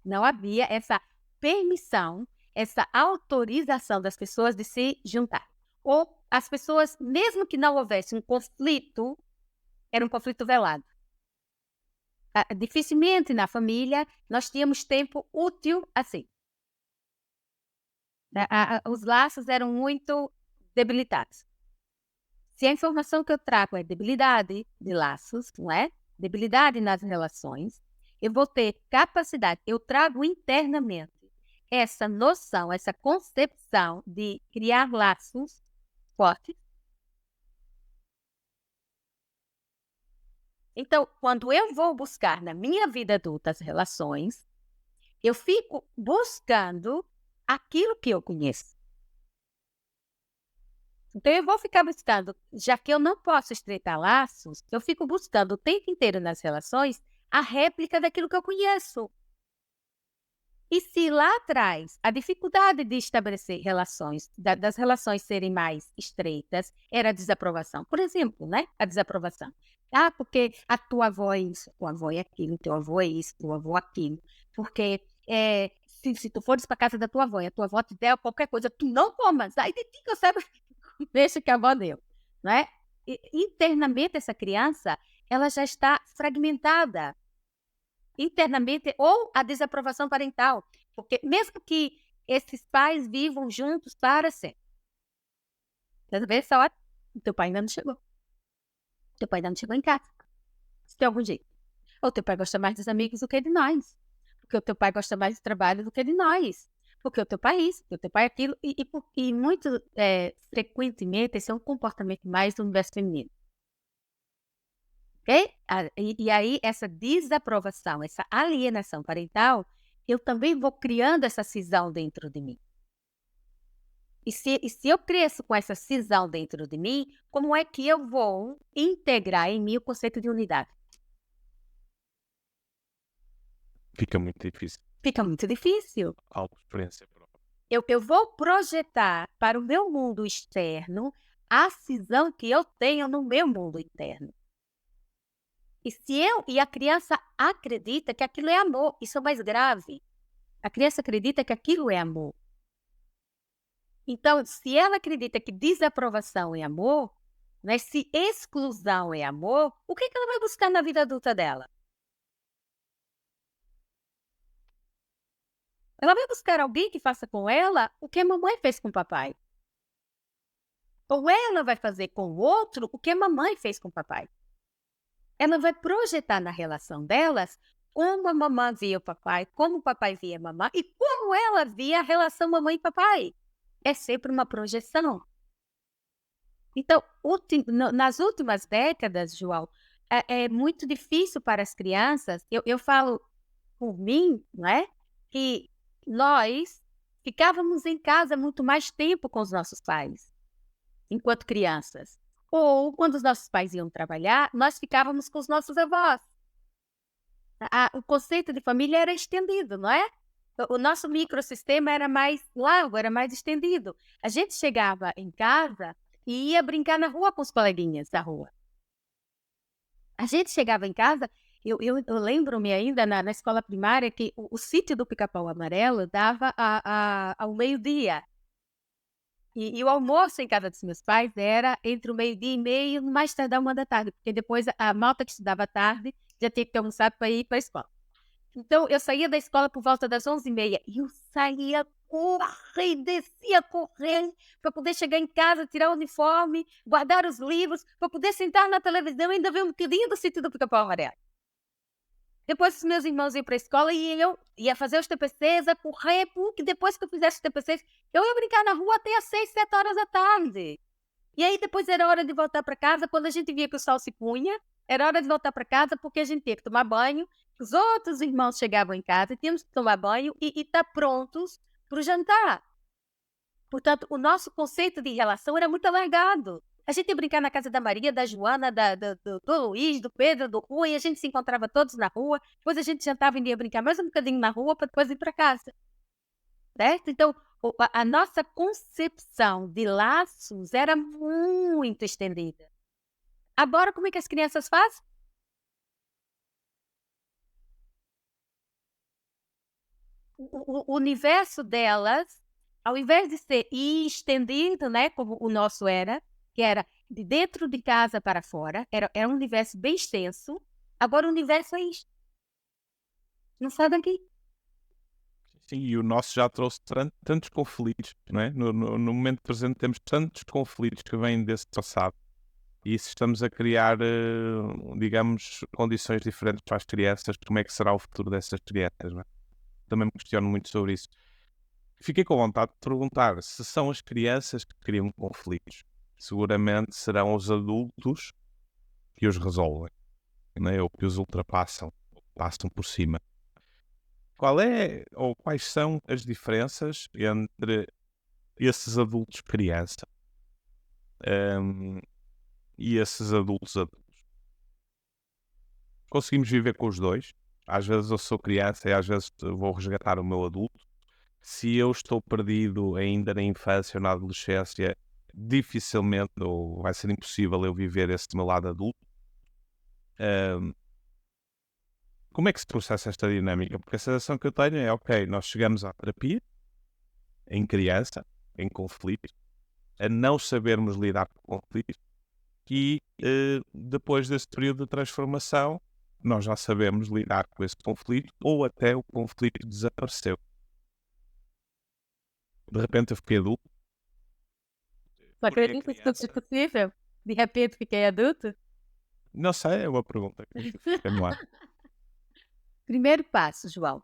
Não havia essa permissão, essa autorização das pessoas de se juntar. Ou as pessoas, mesmo que não houvesse um conflito, era um conflito velado. Dificilmente na família nós tínhamos tempo útil assim. Os laços eram muito debilitados. Se a informação que eu trago é debilidade de laços, não é? Debilidade nas relações, eu vou ter capacidade, eu trago internamente essa noção, essa concepção de criar laços fortes. Então, quando eu vou buscar na minha vida adulta as relações, eu fico buscando aquilo que eu conheço. Então, eu vou ficar buscando, já que eu não posso estreitar laços, eu fico buscando o tempo inteiro nas relações a réplica daquilo que eu conheço. E se lá atrás a dificuldade de estabelecer relações, das relações serem mais estreitas, era a desaprovação. Por exemplo, né? A desaprovação. Porque a tua avó é isso, tua avó é aquilo, teu avô é isso, teu avô é aquilo. Porque se tu fores para casa da tua avó e a tua avó te der qualquer coisa, tu não comas. Aí de ti que eu saiba, deixa que a avó deu. Né? Internamente, essa criança, ela já está fragmentada. Internamente, ou a desaprovação parental, porque mesmo que esses pais vivam juntos para sempre, às vezes só o teu pai ainda não chegou, teu pai ainda não chegou em casa, se tem algum jeito, ou teu pai gosta mais dos amigos do que de nós, porque o teu pai gosta mais do trabalho do que de nós, porque o teu pai é isso, porque o teu pai é aquilo, e muito frequentemente esse é um comportamento mais do universo feminino. Ok? E aí, essa desaprovação, essa alienação parental, eu também vou criando essa cisão dentro de mim. E se eu cresço com essa cisão dentro de mim, como é que eu vou integrar em mim o conceito de unidade? Fica muito difícil. Fica muito difícil. Experiência própria. Eu vou projetar para o meu mundo externo a cisão que eu tenho no meu mundo interno. E a criança acredita que aquilo é amor, isso é mais grave. A criança acredita que aquilo é amor. Então, se ela acredita que desaprovação é amor, né, se exclusão é amor, o que ela vai buscar na vida adulta dela? Ela vai buscar alguém que faça com ela o que a mamãe fez com o papai. Ou ela vai fazer com o outro o que a mamãe fez com o papai. Ela vai projetar na relação delas como a mamãe via o papai, como o papai via a mamãe e como ela via a relação mamãe e papai. É sempre uma projeção. Então, nas últimas décadas, João, é muito difícil para as crianças. Eu falo por mim, não é? Que nós ficávamos em casa muito mais tempo com os nossos pais, enquanto crianças. Ou, quando os nossos pais iam trabalhar, nós ficávamos com os nossos avós. O conceito de família era estendido, não é? O nosso microsistema era mais largo, era mais estendido. A gente chegava em casa e ia brincar na rua com os coleguinhas da rua. A gente chegava em casa, eu lembro-me ainda na escola primária que o sítio do Pica-Pau Amarelo dava ao meio-dia. E o almoço em casa dos meus pais era entre o meio-dia e meio, no mais tardar 1 da tarde, porque depois a malta que estudava à tarde já tinha que ter almoçado para ir para a escola. Então eu saía da escola por volta das 11h30 e eu saía correndo, descia correndo para poder chegar em casa, tirar o uniforme, guardar os livros, para poder sentar na televisão e ainda ver um bocadinho do sítio do Pica-Pau Amarelo. Depois os meus irmãos iam para a escola e eu ia fazer os TPCs, a correr, porque depois que eu fizesse os TPCs, eu ia brincar na rua até às 6, 7 horas da tarde. E aí depois era hora de voltar para casa, quando a gente via que o sol se punha, era hora de voltar para casa porque a gente tinha que tomar banho, os outros irmãos chegavam em casa, tínhamos que tomar banho e estar prontos para o jantar. Portanto, o nosso conceito de relação era muito alargado. A gente ia brincar na casa da Maria, da Joana, do Luiz, do Pedro, do Rui, e a gente se encontrava todos na rua, depois a gente jantava e ia brincar mais um bocadinho na rua para depois ir para casa. Certo? Então, a nossa concepção de laços era muito estendida. Agora, como é que as crianças fazem? O universo delas, ao invés de ser estendido, né, como o nosso era, que era de dentro de casa para fora, era um universo bem extenso, agora o universo é isto. Não sai daqui. Sim, e o nosso já trouxe tantos conflitos, não é? No momento presente temos tantos conflitos que vêm desse passado. E se estamos a criar, digamos, condições diferentes para as crianças, como é que será o futuro dessas crianças, não é? Também me questiono muito sobre isso. Fiquei com vontade de perguntar se são as crianças que criam conflitos. Seguramente serão os adultos que os resolvem, não é? Ou que os ultrapassam, passam por cima. Qual é ou quais são as diferenças entre esses adultos criança, e esses adultos adultos? Conseguimos viver com os dois? Às vezes eu sou criança e às vezes vou resgatar o meu adulto. Se eu estou perdido ainda na infância ou na adolescência, dificilmente ou vai ser impossível eu viver esse meu lado adulto. Como é que se processa esta dinâmica? Porque a sensação que eu tenho é, ok, nós chegamos à terapia, em criança, em conflito, a não sabermos lidar com o conflito e depois desse período de transformação, nós já sabemos lidar com esse conflito ou até o conflito desapareceu. De repente eu fiquei adulto. Só Porque acredita que tudo é possível? De repente fiquei adulto? Não sei, é uma pergunta que fica no ar. Primeiro passo, João.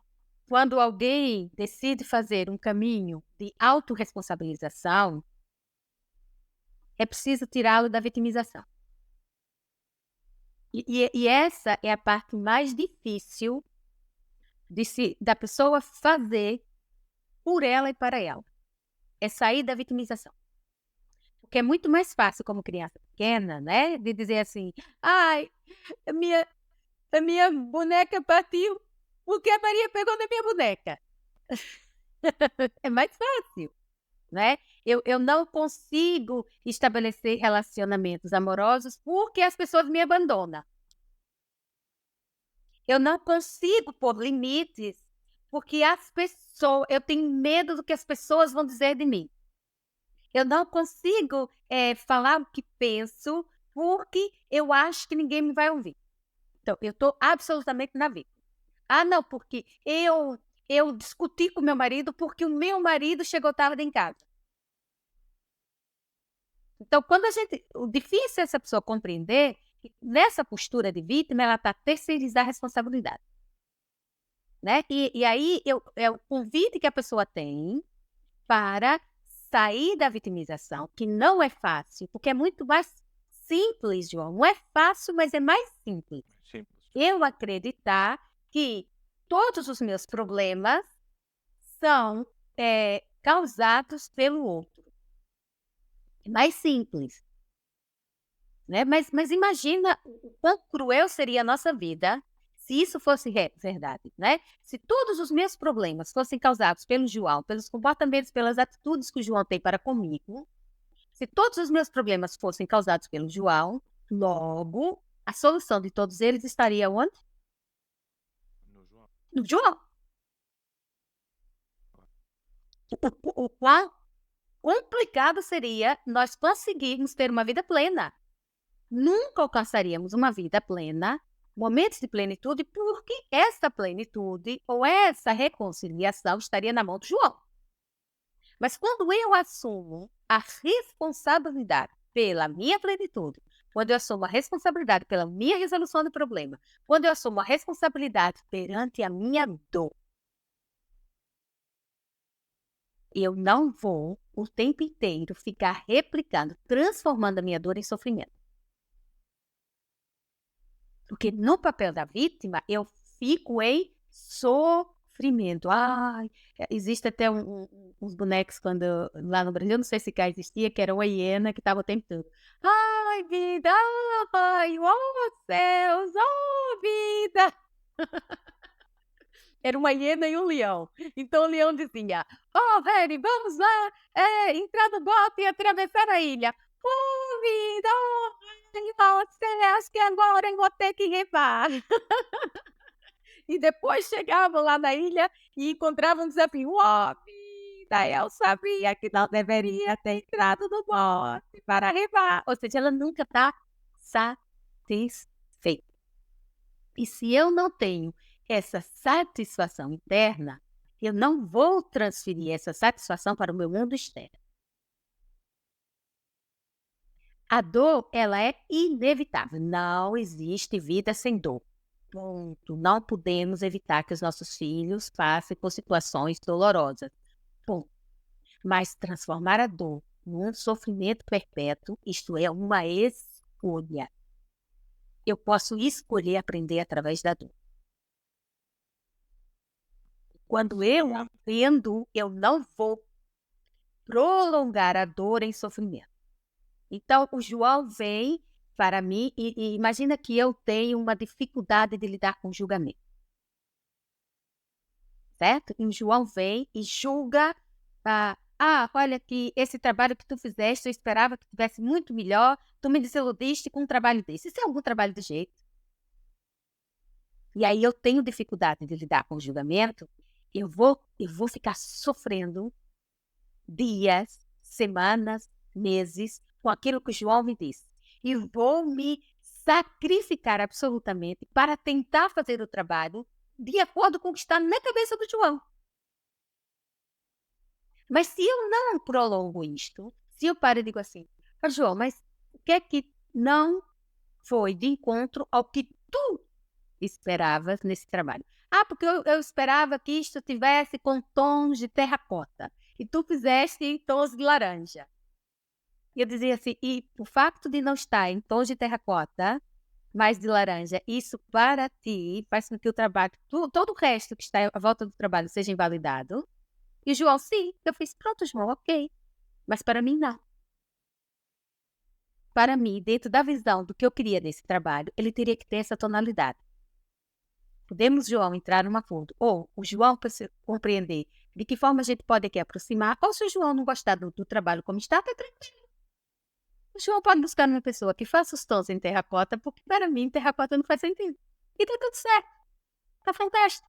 Quando alguém decide fazer um caminho de autorresponsabilização, é preciso tirá-lo da vitimização. E essa é a parte mais difícil da pessoa fazer por ela e para ela. É sair da vitimização. Porque é muito mais fácil como criança pequena, né? De dizer assim, ai, a minha boneca partiu porque a Maria pegou na minha boneca. É mais fácil, né? Eu não consigo estabelecer relacionamentos amorosos porque as pessoas me abandonam. Eu não consigo pôr limites porque eu tenho medo do que as pessoas vão dizer de mim. Eu não consigo falar o que penso porque eu acho que ninguém me vai ouvir. Então, eu estou absolutamente na vida. Ah, não, porque eu discuti com meu marido porque o meu marido chegou tarde em casa. Então, o difícil é essa pessoa compreender que nessa postura de vítima, ela está a terceirizar a responsabilidade. Né? E aí é o convite que a pessoa tem para sair da vitimização, que não é fácil, porque é muito mais simples, João. Não é fácil, mas é mais simples. Eu acreditar que todos os meus problemas são causados pelo outro. É mais simples. Né? Mas imagina o quão cruel seria a nossa vida se isso fosse verdade, né? Se todos os meus problemas fossem causados pelo João, pelos comportamentos, pelas atitudes que o João tem para comigo, se todos os meus problemas fossem causados pelo João, logo, a solução de todos eles estaria onde? No João. No João. O quão complicado seria nós conseguirmos ter uma vida plena. Nunca alcançaríamos uma vida plena, momentos de plenitude, porque essa plenitude ou essa reconciliação estaria na mão do João. Mas quando eu assumo a responsabilidade pela minha plenitude, quando eu assumo a responsabilidade pela minha resolução do problema, quando eu assumo a responsabilidade perante a minha dor, eu não vou o tempo inteiro ficar replicando, transformando a minha dor em sofrimento. Porque no papel da vítima, eu fico em sofrimento. Ai, existe até uns bonecos lá no Brasil, não sei se cá existia, que era uma hiena que estava o tempo todo. Ai, vida, ai, oh céus, oh vida. Era uma hiena e um leão. Então o leão dizia, oh, Harry, vamos lá, entrar no bote e atravessar a ilha. Oh, vida, oh, você acha que agora eu vou ter que remar? E depois chegavam lá na ilha e encontravam um desafio. Oh, vida, eu sabia que não deveria ter entrado no bote para remar. Ou seja, ela nunca está satisfeita. E se eu não tenho essa satisfação interna, eu não vou transferir essa satisfação para o meu mundo externo. A dor, ela é inevitável. Não existe vida sem dor. Ponto. Não podemos evitar que os nossos filhos passem por situações dolorosas. Ponto. Mas transformar a dor num sofrimento perpétuo, isto é uma escolha. Eu posso escolher aprender através da dor. Quando eu aprendo, eu não vou prolongar a dor em sofrimento. Então, o João vem para mim e imagina que eu tenho uma dificuldade de lidar com julgamento. Certo? E o João vem e julga, olha que esse trabalho que tu fizeste, eu esperava que tivesse muito melhor, tu me desiludiste com um trabalho desse. Isso é algum trabalho de jeito? E aí eu tenho dificuldade de lidar com o julgamento, eu vou ficar sofrendo dias, semanas, meses, com aquilo que o João me disse. E vou me sacrificar absolutamente para tentar fazer o trabalho de acordo com o que está na cabeça do João. Mas se eu não prolongo isto, se eu paro e digo assim, João, mas o que é que não foi de encontro ao que tu esperavas nesse trabalho? Porque eu esperava que isto tivesse com tons de terracota. E tu fizeste em tons de laranja. E eu dizia assim, e o facto de não estar em tons de terracota, mas de laranja, isso para ti faz com que o trabalho, todo o resto que está à volta do trabalho seja invalidado? E o João, sim. Eu fiz, pronto, João, ok. Mas para mim, não. Para mim, dentro da visão do que eu queria nesse trabalho, ele teria que ter essa tonalidade. Podemos, João, entrar num acordo. Ou o João compreender de que forma a gente pode aqui aproximar, ou se o João não gostar do trabalho como está, tá tranquilo. O João pode buscar uma pessoa que faça os tons em terracota, porque para mim terracota não faz sentido. E tá tudo certo. Tá fantástico.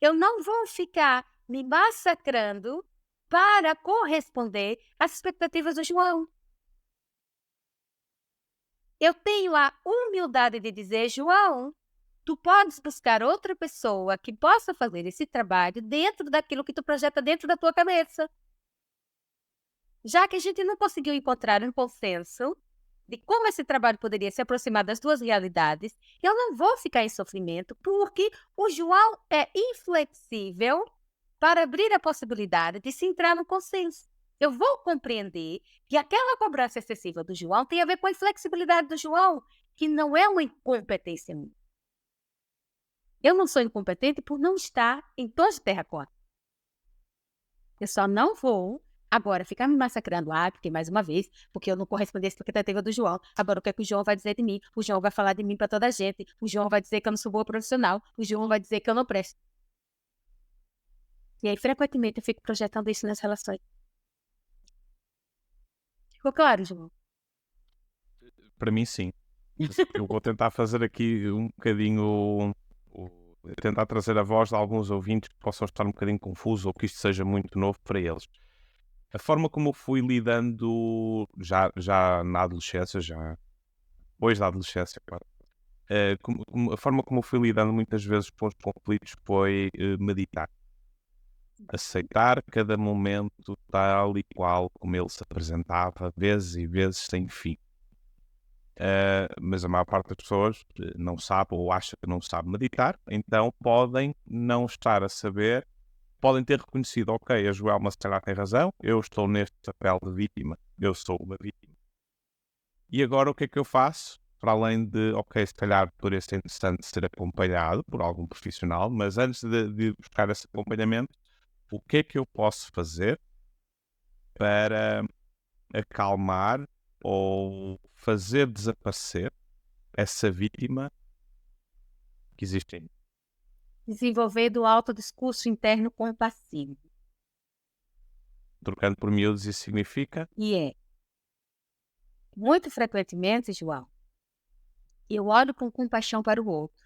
Eu não vou ficar me massacrando para corresponder às expectativas do João. Eu tenho a humildade de dizer, João, tu podes buscar outra pessoa que possa fazer esse trabalho dentro daquilo que tu projeta dentro da tua cabeça. Já que a gente não conseguiu encontrar um consenso de como esse trabalho poderia se aproximar das duas realidades, eu não vou ficar em sofrimento, porque o João é inflexível para abrir a possibilidade de se entrar no consenso. Eu vou compreender que aquela cobrança excessiva do João tem a ver com a inflexibilidade do João, que não é uma incompetência minha. Eu não sou incompetente por não estar em tons de terracota. Eu só não vou Agora, ficar me massacrando, porque mais uma vez, porque eu não correspondi à expectativa do João. Agora, o que é que o João vai dizer de mim? O João vai falar de mim para toda a gente. O João vai dizer que eu não sou boa profissional. O João vai dizer que eu não presto. E aí, frequentemente, eu fico projetando isso nas relações. Ficou claro, João? Para mim, sim. Eu vou tentar fazer aqui um bocadinho, tentar trazer a voz de alguns ouvintes que possam estar um bocadinho confusos ou que isto seja muito novo para eles. A forma como eu fui lidando já na adolescência, já depois da adolescência, claro, a forma como eu fui lidando muitas vezes com os conflitos foi meditar. Aceitar cada momento tal e qual como ele se apresentava, vezes e vezes sem fim. Mas a maior parte das pessoas não sabe ou acha que não sabe meditar, então podem não estar a saber, podem ter reconhecido, ok, a Joelma se calhar tem razão, eu estou neste papel de vítima, eu sou uma vítima. E agora o que é que eu faço? Para além de, ok, se calhar poderia ser interessante ser acompanhado por algum profissional, mas antes de buscar esse acompanhamento, o que é que eu posso fazer para acalmar ou fazer desaparecer essa vítima que existe em mim? Desenvolver do autodiscurso interno compassivo. Trocando por miúdos, isso significa? E muito frequentemente, João, eu olho com compaixão para o outro.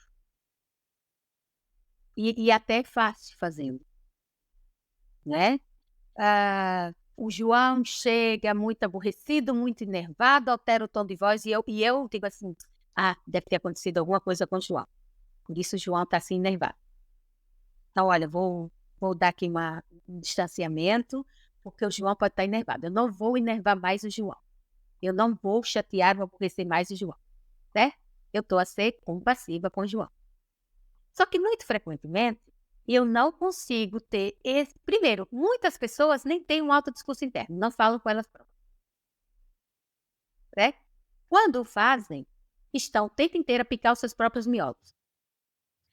E até é fácil fazendo, né? O João chega muito aborrecido, muito enervado, altera o tom de voz e eu digo assim, deve ter acontecido alguma coisa com o João. Por isso o João está assim enervado. Então, olha, vou dar aqui um distanciamento, porque o João pode estar enervado. Eu não vou enervar mais o João. Eu não vou chatear ou aborrecer mais o João, certo? Eu estou a ser compassiva com o João. Só que muito frequentemente, eu não consigo ter esse... Primeiro, muitas pessoas nem têm um autodiscurso interno, não falam com elas próprias. Né? Quando fazem, estão o tempo inteiro a picar os seus próprios miolos.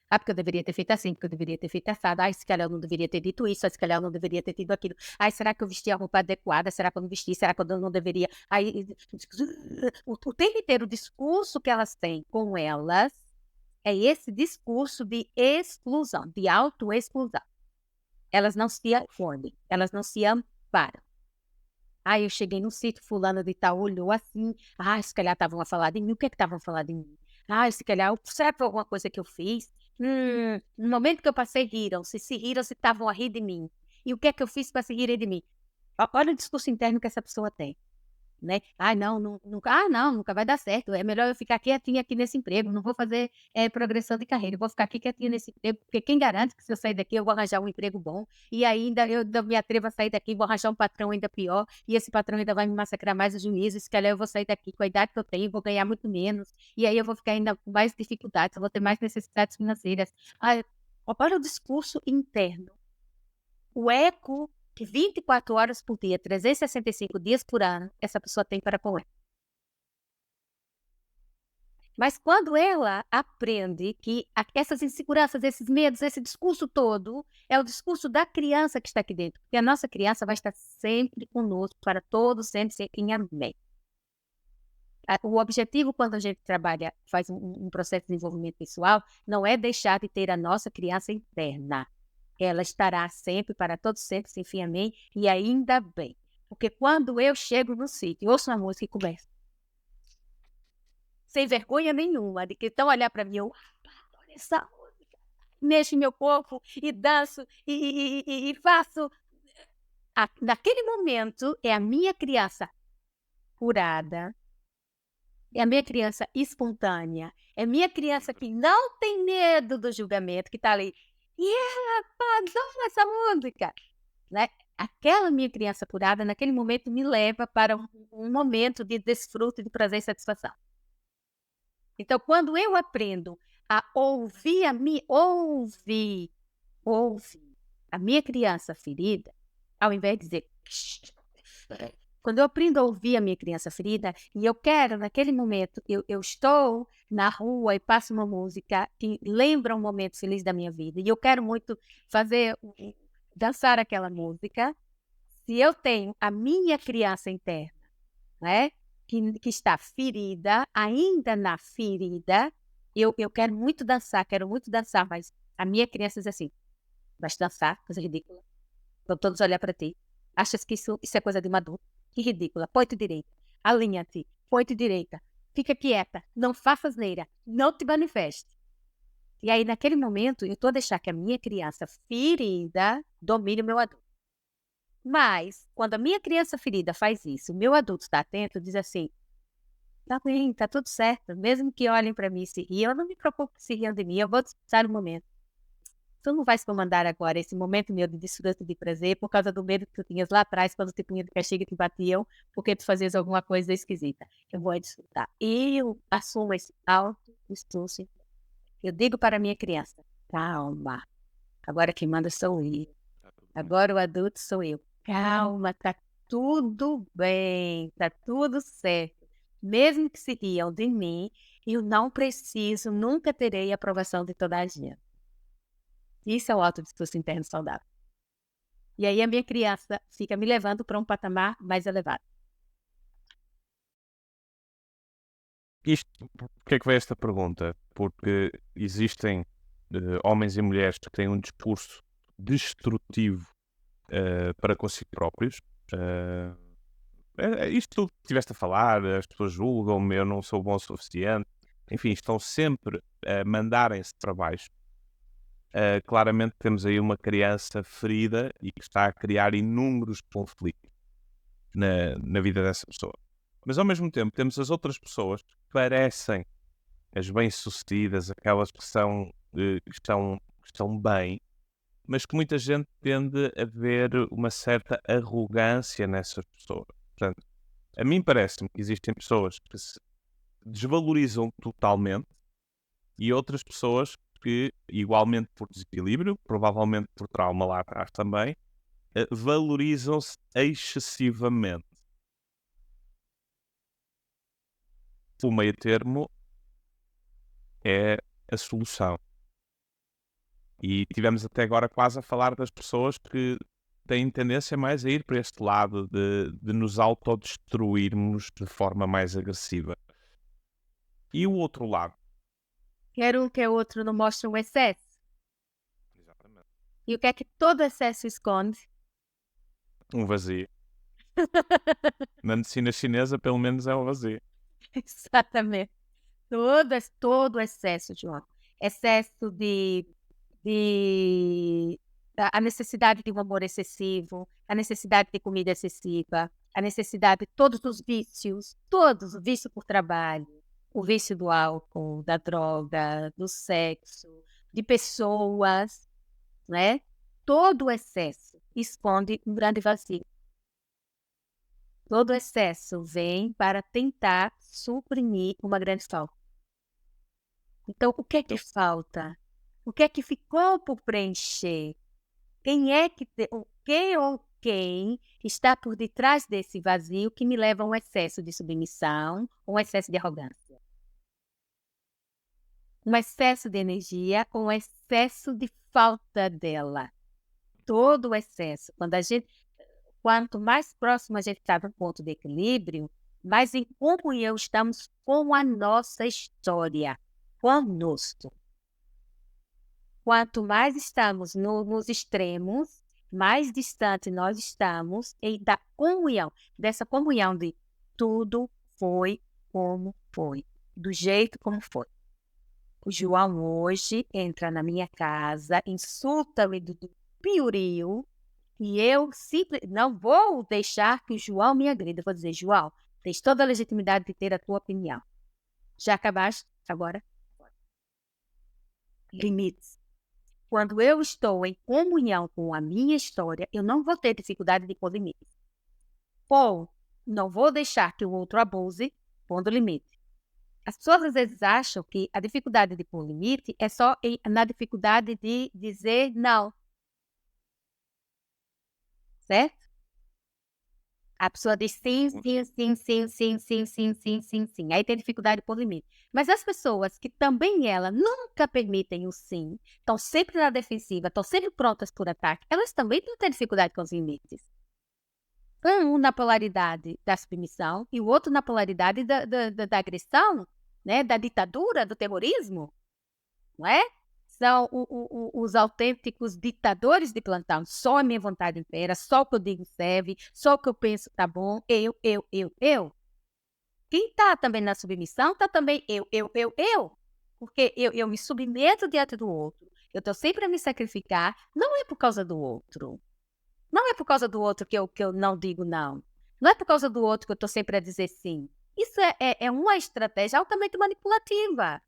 Porque eu deveria ter feito assim, porque eu deveria ter feito assado. Se calhar eu não deveria ter dito isso, se calhar eu não deveria ter tido aquilo. Será que eu vesti a roupa adequada? Será que eu não vesti? Será que eu não deveria? O tempo inteiro o discurso que elas têm com elas é esse discurso de exclusão, de autoexclusão. Elas não se acolhem, elas não se amparam. Eu cheguei no sítio, fulano de tal olhou assim. Se calhar estavam a falar de mim. O que é que estavam a falar de mim? Se calhar, será que foi alguma coisa que eu fiz? No momento que eu passei, riram. Se riram, se estavam a rir de mim. E o que é que eu fiz para se rirem de mim? Olha o discurso interno que essa pessoa tem. Né? Nunca vai dar certo. É melhor eu ficar quietinha aqui nesse emprego. Não vou fazer progressão de carreira. Eu vou ficar aqui quietinha nesse emprego, porque quem garante que se eu sair daqui eu vou arranjar um emprego bom e ainda eu me atrevo a sair daqui, vou arranjar um patrão ainda pior e esse patrão ainda vai me massacrar mais o juízo. Se calhar eu vou sair daqui com a idade que eu tenho, vou ganhar muito menos e aí eu vou ficar ainda com mais dificuldades, eu vou ter mais necessidades financeiras. Olha o discurso interno. O eco que 24 horas por dia, 365 dias por ano, essa pessoa tem para com ela. Mas quando ela aprende que essas inseguranças, esses medos, esse discurso todo, é o discurso da criança que está aqui dentro. Porque a nossa criança vai estar sempre conosco, para todos, sempre em amém. O objetivo, quando a gente trabalha, faz um processo de desenvolvimento pessoal, não é deixar de ter a nossa criança interna. Ela estará sempre, para todos sempre, sem fim, amém, e ainda bem. Porque quando eu chego no sítio, ouço uma música e começo, sem vergonha nenhuma, de que estão olhar para mim, olha essa música, mexo meu corpo e danço e faço. Naquele momento, é a minha criança curada, é a minha criança espontânea, é a minha criança que não tem medo do julgamento, que está ali. Adoro essa música, né? Aquela minha criança curada, naquele momento, me leva para um momento de desfruto, de prazer e satisfação. Então, quando eu aprendo a ouvir a minha criança ferida, ao invés de dizer... Quando eu aprendo a ouvir a minha criança ferida, e eu quero, naquele momento, eu estou na rua e passo uma música que lembra um momento feliz da minha vida, e eu quero muito dançar aquela música, Se eu tenho a minha criança interna, né, que está ferida, ainda na ferida, eu quero muito dançar, mas a minha criança diz assim: vais dançar, coisa ridícula. Vão todos olhar para ti. Achas que isso é coisa de uma adulto? Que ridícula. Põe-te direita. Alinha-te. Põe-te direita. Fica quieta. Não faça asneira. Não te manifeste. E aí, naquele momento, eu estou a deixar que a minha criança ferida domine o meu adulto. Mas, quando a minha criança ferida faz isso, o meu adulto está atento, diz assim: tá bem, tá tudo certo. Mesmo que olhem para mim e se riam, eu não me preocupo se riam de mim. Eu vou desfrutar o momento. Tu não vais comandar agora esse momento meu de desfruto de prazer por causa do medo que tu tinhas lá atrás, quando te punha de castigo e te batiam, porque tu fazias alguma coisa esquisita. Eu vou desfrutar. Eu assumo esse auto-discurso. Eu digo para a minha criança: calma, agora quem manda sou eu. Agora o adulto sou eu. Calma, tá tudo bem, tá tudo certo. Mesmo que se riam de mim, eu não preciso, nunca terei a aprovação de toda a gente. Isso é o autodiscurso interno saudável. E aí a minha criança fica me levando para um patamar mais elevado. Por que é que veio esta pergunta? Porque existem homens e mulheres que têm um discurso destrutivo para consigo próprios. Isto tudo que estiveste a falar, as pessoas julgam-me, eu não sou bom o suficiente. Enfim, estão sempre a mandarem-se para baixo. Claramente temos aí uma criança ferida e que está a criar inúmeros conflitos na vida dessa pessoa. Mas ao mesmo tempo temos as outras pessoas que parecem as bem-sucedidas, aquelas que estão bem, mas que muita gente tende a ver uma certa arrogância nessas pessoas. Portanto, a mim parece-me que existem pessoas que se desvalorizam totalmente e outras pessoas que, igualmente por desequilíbrio, provavelmente por trauma lá atrás também, valorizam-se excessivamente. O meio termo é a solução. E tivemos até agora quase a falar das pessoas que têm tendência mais a ir para este lado de nos autodestruirmos de forma mais agressiva. E o outro lado? Quer um, quer outro, não mostra um excesso. Exatamente. E o que é que todo excesso esconde? Um vazio. Na medicina chinesa, pelo menos, é um vazio. Exatamente. Todo excesso, João. Excesso a necessidade de um amor excessivo, a necessidade de comida excessiva, a necessidade de todos os vícios, todos, o vício por trabalho, o vício do álcool, da droga, do sexo, de pessoas, né? Todo excesso esconde um grande vazio. Todo excesso vem para tentar suprimir uma grande falta. Então, o que é que falta? O que é que ficou por preencher? Quem é que o que ou quem está por detrás desse vazio que me leva a um excesso de submissão, um excesso de arrogância? Um excesso de energia, um excesso de falta dela. Todo o excesso. Quanto mais próximo a gente está do ponto de equilíbrio, mais em comunhão estamos com a nossa história, conosco. Quanto mais estamos nos extremos, mais distante nós estamos da comunhão, dessa comunhão de tudo foi como foi, do jeito como foi. O João hoje entra na minha casa, insulta-me do piorio, e eu não vou deixar que o João me agrida. Vou dizer: João, tens toda a legitimidade de ter a tua opinião. Já acabaste? Agora? Limites. Quando eu estou em comunhão com a minha história, eu não vou ter dificuldade de pôr limites. Ou não vou deixar que o outro abuse pondo limite. As pessoas às vezes acham que a dificuldade de pôr limite é só na dificuldade de dizer não. Certo? A pessoa diz sim, sim, sim, sim, sim, sim, sim, sim, sim, sim. Aí tem dificuldade de pôr limite. Mas as pessoas que também nunca permitem o sim, estão sempre na defensiva, estão sempre prontas por ataque, elas também não têm dificuldade com os limites. Um na polaridade da submissão e o outro na polaridade da agressão, né? Da ditadura, do terrorismo, não é? São os autênticos ditadores de plantão. Só a minha vontade impera, só o que eu digo serve, só o que eu penso tá bom, eu. Quem está também na submissão está também eu. Porque eu me submeto diante do outro. Eu estou sempre a me sacrificar, não é por causa do outro. Não é por causa do outro que eu não digo não. Não é por causa do outro que eu estou sempre a dizer sim. Isso é uma estratégia altamente manipulativa.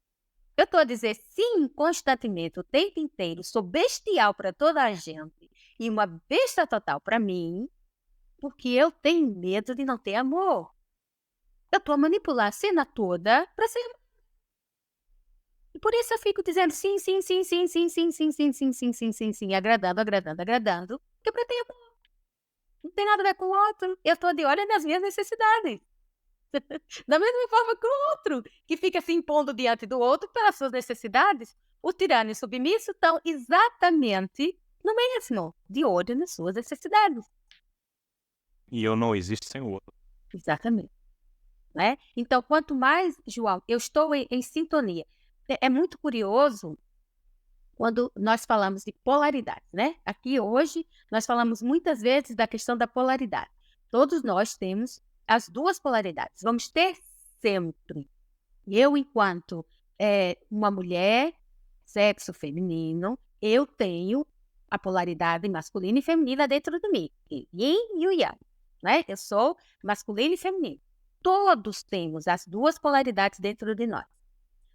Eu estou a dizer sim constantemente, o tempo inteiro. Sou bestial para toda a gente e uma besta total para mim, porque eu tenho medo de não ter amor. Eu estou a manipular a cena toda para ser. E por isso eu fico dizendo sim, agradando, que é para ter amor. Não tem nada a ver com o outro. Eu estou de olho nas minhas necessidades. Da mesma forma que o outro, que fica se impondo diante do outro pelas suas necessidades, o tirano e o submisso estão exatamente no mesmo, de olho nas suas necessidades. E eu não existo sem o outro. Exatamente. Né? Então, quanto mais, João, eu estou em sintonia. É muito curioso quando nós falamos de polaridade, né? Aqui hoje nós falamos muitas vezes da questão da polaridade. Todos nós temos as duas polaridades. Vamos ter sempre. Eu, enquanto uma mulher, sexo feminino, eu tenho a polaridade masculina e feminina dentro de mim. Yin e o yang, né? Eu sou masculino e feminino. Todos temos as duas polaridades dentro de nós.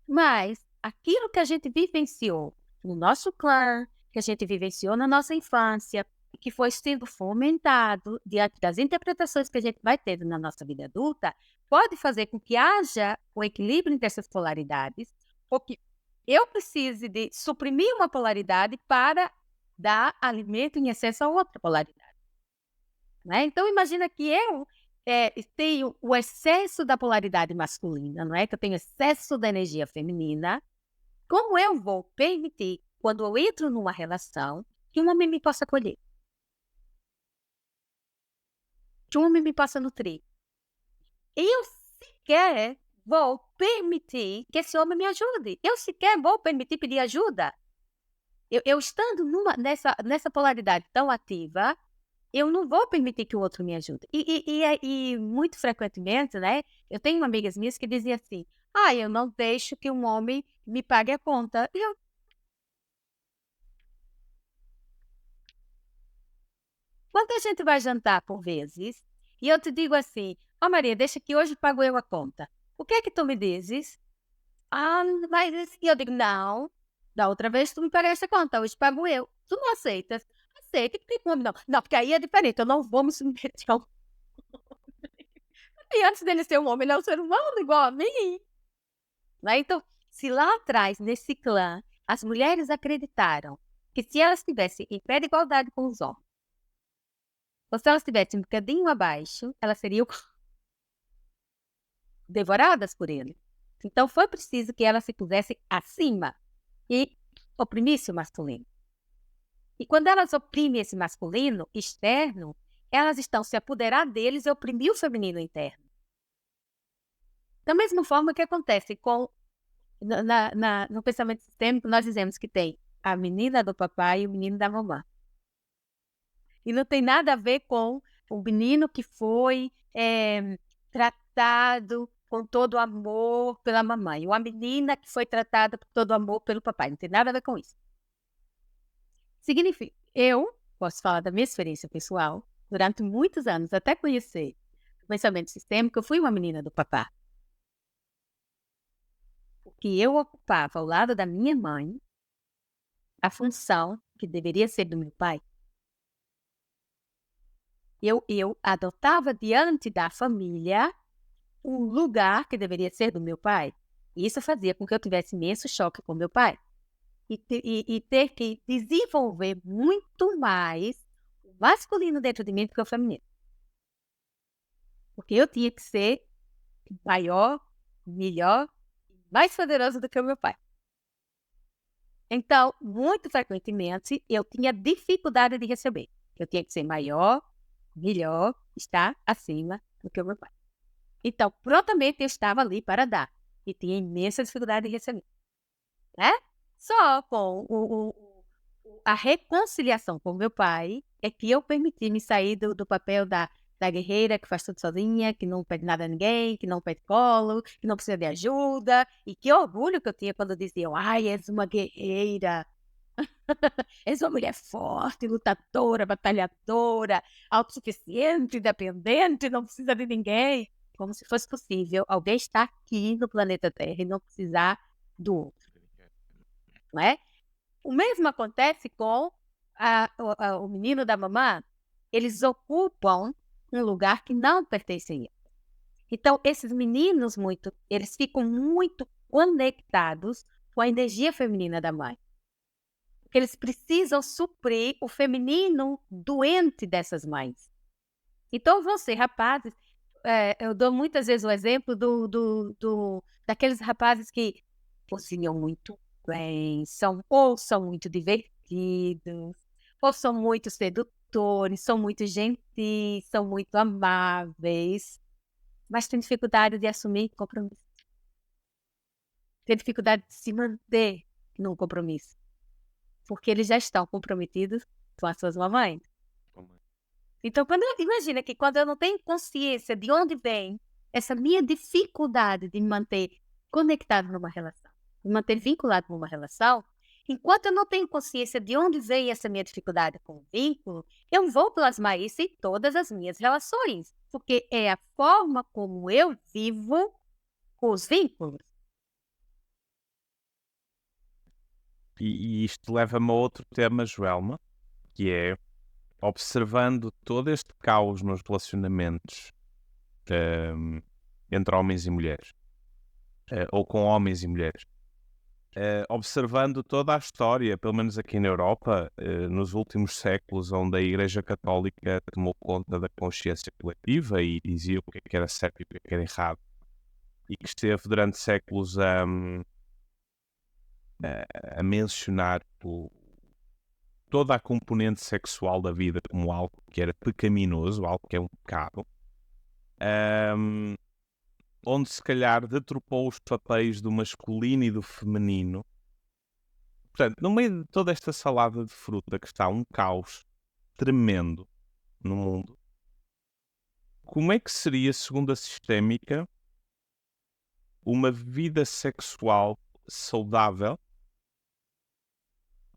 Mas aquilo que a gente vivenciou no nosso clã, que a gente vivenciou na nossa infância, que foi sendo fomentado diante das interpretações que a gente vai ter na nossa vida adulta, pode fazer com que haja o equilíbrio entre essas polaridades, ou que eu precise de suprimir uma polaridade para dar alimento em excesso a outra polaridade. Né? Então, imagina que eu tenho o excesso da polaridade masculina, não é? Que eu tenho excesso da energia feminina. Como eu vou permitir, quando eu entro numa relação, que um homem me possa acolher? Que um homem me possa nutrir? Eu sequer vou permitir que esse homem me ajude. Eu sequer vou permitir pedir ajuda. Eu estando nessa polaridade tão ativa, eu não vou permitir que o outro me ajude. E muito frequentemente, né? Eu tenho amigas minhas que diziam assim, eu não deixo que um homem me pague a conta. Quando a gente vai jantar por vezes, e eu te digo assim, Maria, deixa que hoje pago eu a conta. O que é que tu me dizes? Mas... E eu digo, não, da outra vez tu me pagaste a conta, hoje pago eu. Tu não aceitas? Aceita, que tem como não. Não, porque aí é diferente, eu não vou me submeter ao homem. E antes dele ser um homem, ele é um ser humano igual a mim. Né? Então, se lá atrás, nesse clã, as mulheres acreditaram que se elas estivessem em pé de igualdade com os homens, ou se elas estivessem um bocadinho abaixo, elas seriam devoradas por ele. Então, foi preciso que elas se pusessem acima e oprimissem o masculino. E quando elas oprimem esse masculino externo, elas estão se apoderar deles e oprimir o feminino interno. Da mesma forma que acontece no pensamento sistêmico, nós dizemos que tem a menina do papai e o menino da mamãe. E não tem nada a ver com o menino que foi tratado com todo amor pela mamãe, ou a menina que foi tratada com todo amor pelo papai. Não tem nada a ver com isso. Significa, eu posso falar da minha experiência pessoal, durante muitos anos, até conhecer o pensamento sistêmico, eu fui uma menina do papai. Porque eu ocupava ao lado da minha mãe a função que deveria ser do meu pai. Eu adotava diante da família um lugar que deveria ser do meu pai. E isso fazia com que eu tivesse imenso choque com meu pai. E ter que desenvolver muito mais o masculino dentro de mim do que o feminino. Porque eu tinha que ser maior, melhor, mais poderoso do que o meu pai. Então, muito frequentemente, eu tinha dificuldade de receber. Eu tinha que ser maior, melhor estar acima do que o meu pai. Então, prontamente eu estava ali para dar. E tinha imensa dificuldade de receber, né? Só com a reconciliação com meu pai é que eu permiti me sair do papel da guerreira que faz tudo sozinha, que não pede nada a ninguém, que não pede colo, que não precisa de ajuda. E que orgulho que eu tinha quando diziam, ai, és uma guerreira. És uma mulher forte, lutadora, batalhadora, autossuficiente, independente, não precisa de ninguém. Como se fosse possível alguém estar aqui no planeta Terra e não precisar do outro, não é? O mesmo acontece com o menino da mamã. Eles ocupam um lugar que não pertence a ele. Então, esses meninos, eles ficam muito conectados com a energia feminina da mãe. Porque eles precisam suprir o feminino doente dessas mães. Então, você, rapazes, eu dou muitas vezes o exemplo daqueles rapazes que cozinham muito bem, ou são muito divertidos, ou são muito sedutores, são muito gentis, são muito amáveis, mas têm dificuldade de assumir compromisso. Têm dificuldade de se manter num compromisso. Porque eles já estão comprometidos com as suas mamães. Então, imagina que quando eu não tenho consciência de onde vem essa minha dificuldade de me manter conectado numa relação, de me manter vinculado numa relação, enquanto eu não tenho consciência de onde vem essa minha dificuldade com o vínculo, eu vou plasmar isso em todas as minhas relações, porque é a forma como eu vivo com os vínculos. E isto leva-me a outro tema, Joelma, que é observando todo este caos nos relacionamentos entre homens e mulheres, ou com homens e mulheres, observando toda a história, pelo menos aqui na Europa, nos últimos séculos, onde a Igreja Católica tomou conta da consciência coletiva e dizia o que é que era certo e o que é que era errado, e que esteve durante séculos a mencionar toda a componente sexual da vida como algo que era pecaminoso, algo que é um pecado, onde se calhar deturpou os papéis do masculino e do feminino. Portanto, no meio de toda esta salada de fruta que está um caos tremendo no mundo, como é que seria, segundo a sistémica, uma vida sexual saudável?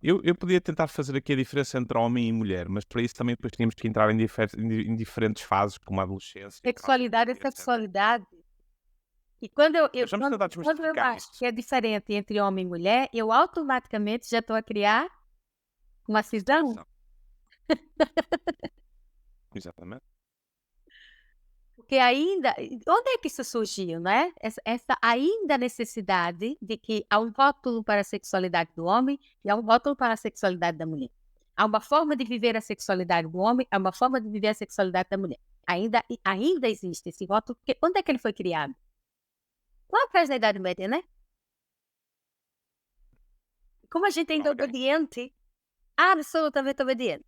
Eu podia tentar fazer aqui a diferença entre homem e mulher, mas para isso também depois tínhamos que entrar em diferentes fases, como a adolescência. Sexualidade é etc. sexualidade. E quando eu Mas vamos tentar quando eu desmistificar acho isto. que é diferente entre homem e mulher, eu automaticamente já estou a criar uma cisão. Não. Exatamente. Porque ainda, onde é que isso surgiu, né? Essa ainda necessidade de que há um rótulo para a sexualidade do homem e há um rótulo para a sexualidade da mulher. Há uma forma de viver a sexualidade do homem, há uma forma de viver a sexualidade da mulher. Ainda existe esse rótulo, porque onde é que ele foi criado? Lá atrás da Idade Média, né? Como a gente ainda é obediente, absolutamente obediente.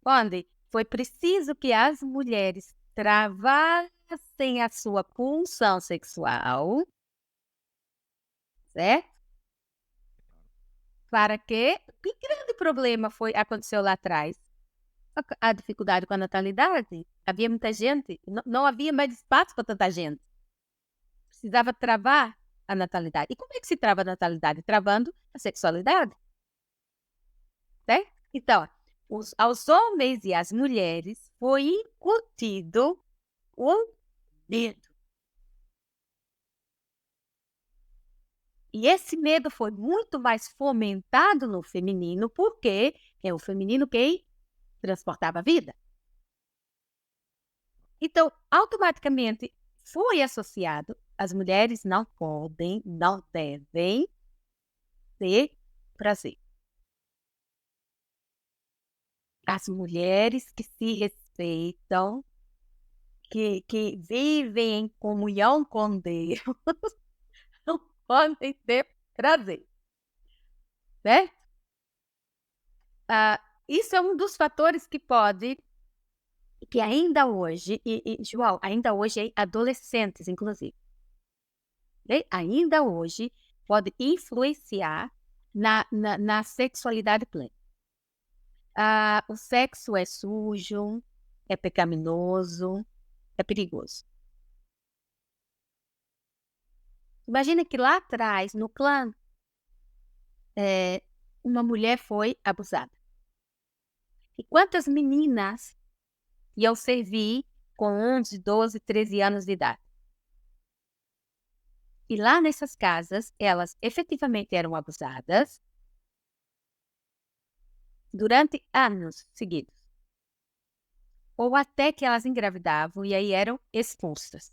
Onde foi preciso que as mulheres travassem a sua pulsão sexual, certo? Para que grande problema aconteceu lá atrás? A dificuldade com a natalidade. Havia muita gente, não havia mais espaço para tanta gente. Precisava travar a natalidade. E como é que se trava a natalidade? Travando a sexualidade. Certo? Então, aos homens e às mulheres foi incutido o medo. E esse medo foi muito mais fomentado no feminino, porque é o feminino quem transportava a vida. Então, automaticamente foi associado, as mulheres não podem, não devem ter prazer. As mulheres que se respeitam, que vivem em comunhão com Deus, não podem ter prazer, certo? Isso é um dos fatores que pode que ainda hoje, João, ainda hoje, adolescentes, inclusive, né, ainda hoje, pode influenciar na sexualidade plena. O sexo é sujo, é pecaminoso, é perigoso. Imagina que lá atrás, no clã, uma mulher foi abusada. E quantas meninas iam servir com 11, 12, 13 anos de idade? E lá nessas casas, elas efetivamente eram abusadas durante anos seguidos. Ou até que elas engravidavam e aí eram expulsas.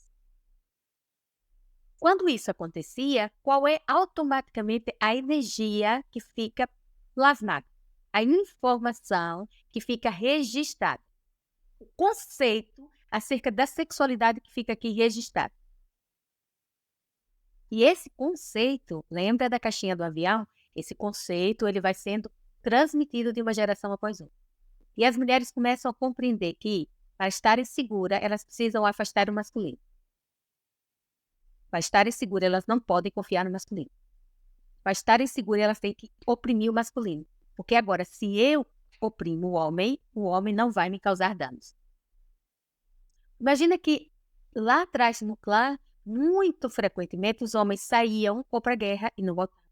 Quando isso acontecia, qual é automaticamente a energia que fica plasmada? A informação que fica registrada. O conceito acerca da sexualidade que fica aqui registrado. E esse conceito, lembra da caixinha do avião? Esse conceito ele vai sendo transmitido de uma geração após outra. E as mulheres começam a compreender que, para estarem seguras, elas precisam afastar o masculino. Para estarem seguras, elas não podem confiar no masculino. Para estarem seguras, elas têm que oprimir o masculino. Porque agora, se eu oprimo o homem não vai me causar danos. Imagina que lá atrás no clã, muito frequentemente, os homens saíam ou para a guerra e não voltavam.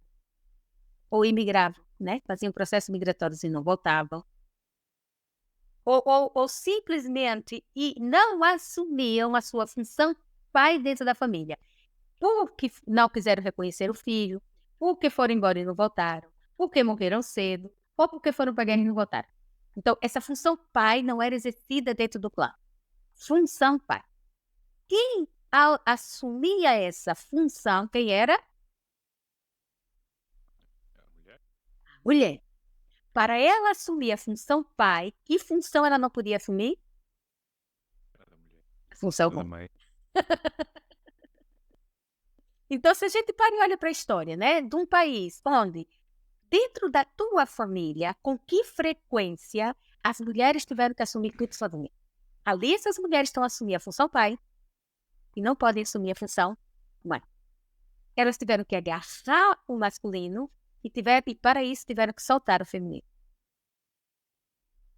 Ou imigravam, né? Faziam processos migratórios e não voltavam. Ou simplesmente não assumiam a sua função pai dentro da família. Porque não quiseram reconhecer o filho, porque foram embora e não voltaram, porque morreram cedo, ou porque foram para a guerra e não voltaram. Então, essa função pai não era exercida dentro do clã. Função pai. Quem assumia essa função, quem era? Mulher. Para ela assumir a função pai, que função ela não podia assumir? Função mãe. Então, se a gente para e olha para a história, né, de um país onde, dentro da tua família, com que frequência as mulheres tiveram que assumir tudo sozinhas? Ali, essas mulheres estão assumindo a função pai e não podem assumir a função mãe. Elas tiveram que agarrar o masculino e para isso tiveram que soltar o feminino.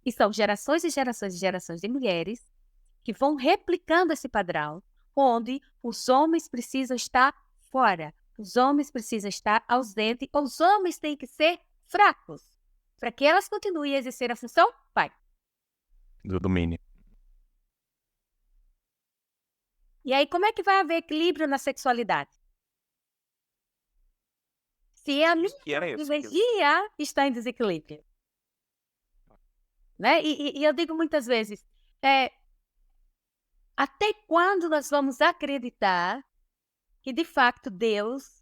E são gerações e gerações e gerações de mulheres que vão replicando esse padrão, onde os homens precisam estar fora, os homens precisam estar ausentes, os homens têm que ser fracos, para que elas continuem a exercer a função pai. Do domínio. E aí, como é que vai haver equilíbrio na sexualidade? Se a minha energia está em desequilíbrio. Né? E eu digo muitas vezes, até quando nós vamos acreditar que, de fato, Deus,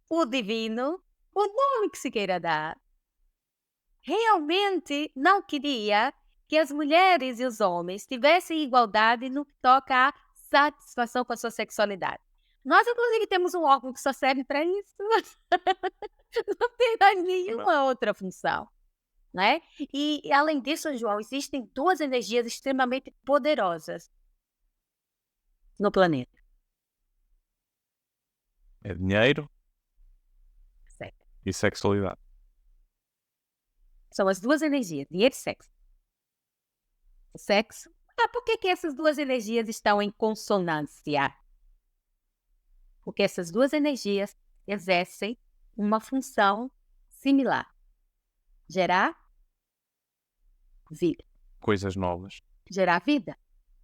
o divino, o nome que se queira dar, realmente não queria que as mulheres e os homens tivessem igualdade no que toca à satisfação com a sua sexualidade? Nós, inclusive, temos um órgão que só serve para isso. Não tem nenhuma outra função. Né? E, além disso, João, existem duas energias extremamente poderosas no planeta. É dinheiro Certo. E sexualidade. São as duas energias, dinheiro e sexo. O sexo. Por que essas duas energias estão em consonância? Porque essas duas energias exercem uma função similar. Gerar vida. Coisas novas. Gerar vida.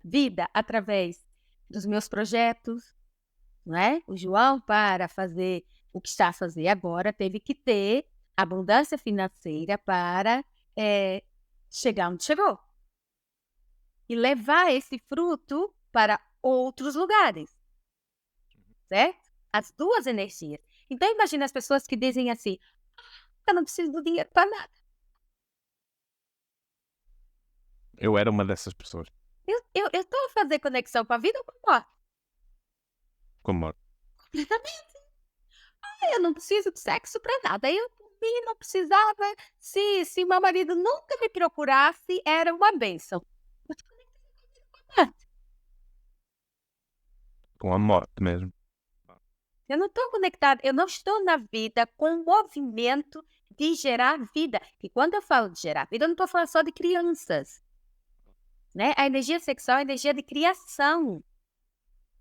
Vida através dos meus projetos, não é? O João, para fazer o que está a fazer agora, teve que ter abundância financeira para chegar onde chegou. E levar esse fruto para outros lugares. Certo? As duas energias. Então, imagina as pessoas que dizem assim, eu não preciso do dinheiro para nada. Eu era uma dessas pessoas. Eu estou a fazer conexão com a vida ou com a morte? Com a morte. Completamente. Eu não preciso de sexo para nada. Eu não precisava. Se meu marido nunca me procurasse, era uma bênção. Eu estou Com a morte mesmo. Eu não estou conectada, eu não estou na vida com o movimento de gerar vida. E quando eu falo de gerar vida, eu não estou falando só de crianças, né? A energia sexual é a energia de criação,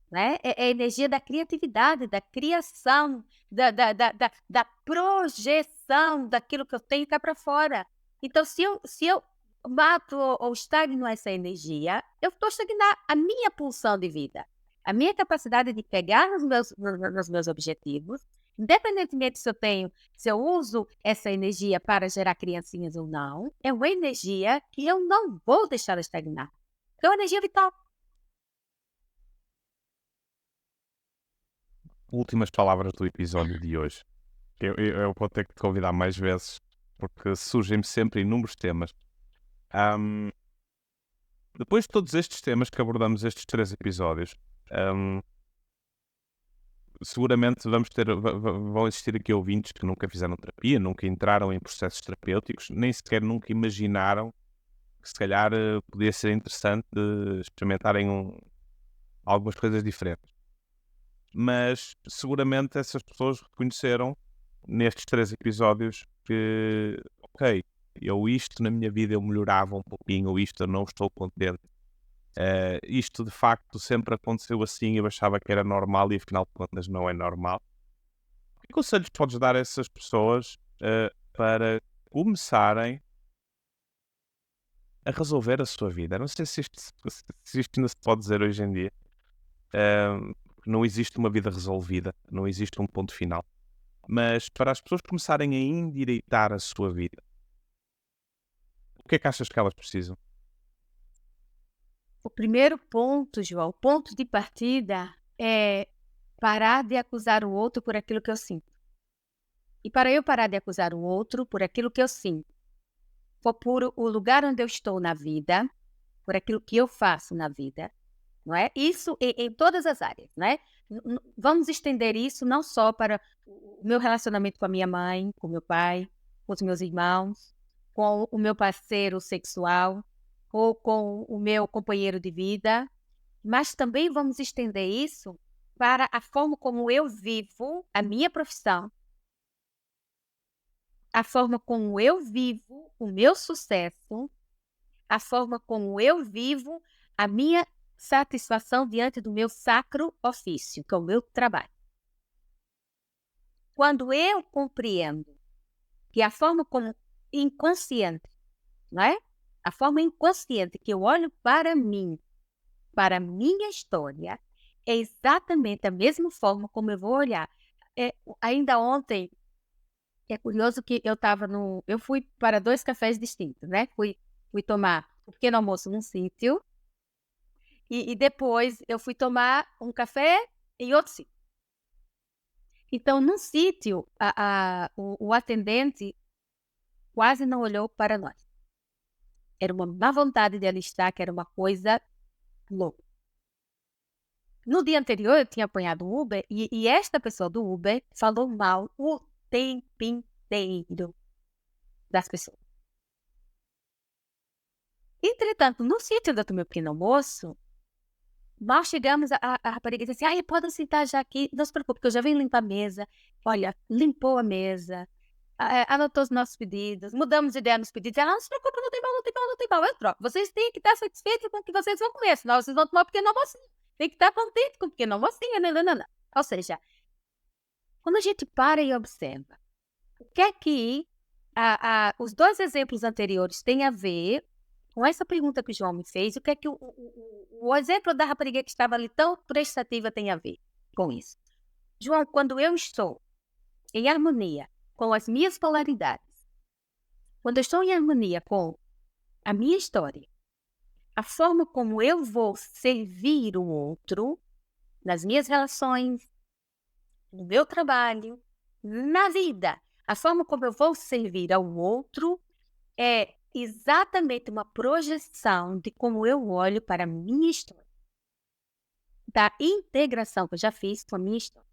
né? É a energia da criatividade, da criação, da projeção daquilo que eu tenho cá para fora. Então, se eu mato ou estagno essa energia, eu estou estagnar a minha pulsão de vida, a minha capacidade de pegar nos meus objetivos, independentemente se eu uso essa energia para gerar criancinhas ou não, é uma energia que eu não vou deixar estagnar. É uma energia vital. Últimas palavras do episódio de hoje. Eu vou ter que te convidar mais vezes, porque surgem-me sempre inúmeros temas. Depois de todos estes temas que abordamos estes 3 episódios, seguramente vão existir aqui ouvintes que nunca fizeram terapia, nunca entraram em processos terapêuticos, nem sequer nunca imaginaram que se calhar podia ser interessante experimentarem algumas coisas diferentes. Mas seguramente essas pessoas reconheceram nestes 3 episódios que, ok, isto na minha vida eu melhorava um pouquinho, ou isto eu não estou contente. Isto de facto sempre aconteceu assim, eu achava que era normal e afinal de contas não é normal. Que conselhos podes dar a essas pessoas para começarem a resolver a sua vida? Não sei se isto ainda se pode dizer hoje em dia. Não existe uma vida resolvida, não existe um ponto final. Mas para as pessoas começarem a endireitar a sua vida, o que é que achas que elas precisam? O primeiro ponto, João, o ponto de partida é parar de acusar o outro por aquilo que eu sinto. E para eu parar de acusar o outro por aquilo que eu sinto, por o lugar onde eu estou na vida, por aquilo que eu faço na vida, não é? Isso em todas as áreas, né? Vamos estender isso não só para o meu relacionamento com a minha mãe, com o meu pai, com os meus irmãos, com o meu parceiro sexual ou com o meu companheiro de vida, mas também vamos estender isso para a forma como eu vivo a minha profissão, a forma como eu vivo o meu sucesso, a forma como eu vivo a minha satisfação diante do meu sacro ofício, que é o meu trabalho. Quando eu compreendo que a forma como inconsciente, não é? A forma inconsciente que eu olho para mim, para a minha história, é exatamente a mesma forma como eu vou olhar. Ainda ontem, é curioso que eu fui para 2 cafés distintos, né? Fui tomar o pequeno almoço num sítio e depois eu fui tomar um café em outro sítio. Então, num sítio, o atendente quase não olhou para nós. Era uma má vontade de alistar, que era uma coisa louca. No dia anterior, eu tinha apanhado um Uber e esta pessoa do Uber falou mal o tempo inteiro das pessoas. Entretanto, no sítio onde eu tomei o pequeno almoço, mal chegamos, a rapariga disse assim: pode sentar já aqui, não se preocupe, que eu já venho limpar a mesa. Olha, limpou a mesa, anotou os nossos pedidos, mudamos de ideia nos pedidos. Ela: não se preocupe, não tem mal, não tem mal, não tem mal. Eu troco. Vocês têm que estar satisfeitos com o que vocês vão comer, senão vocês vão tomar um pequeno almocinho. Tem que estar contente com o pequeno almocinho, não. Ou seja, quando a gente para e observa, o que é que os 2 exemplos anteriores têm a ver com essa pergunta que o João me fez, o que é que o exemplo da rapariga que estava ali tão prestativa tem a ver com isso? João, quando eu estou em harmonia com as minhas polaridades, quando eu estou em harmonia com a minha história, a forma como eu vou servir o outro nas minhas relações, no meu trabalho, na vida, a forma como eu vou servir ao outro é exatamente uma projeção de como eu olho para a minha história, da integração que eu já fiz com a minha história.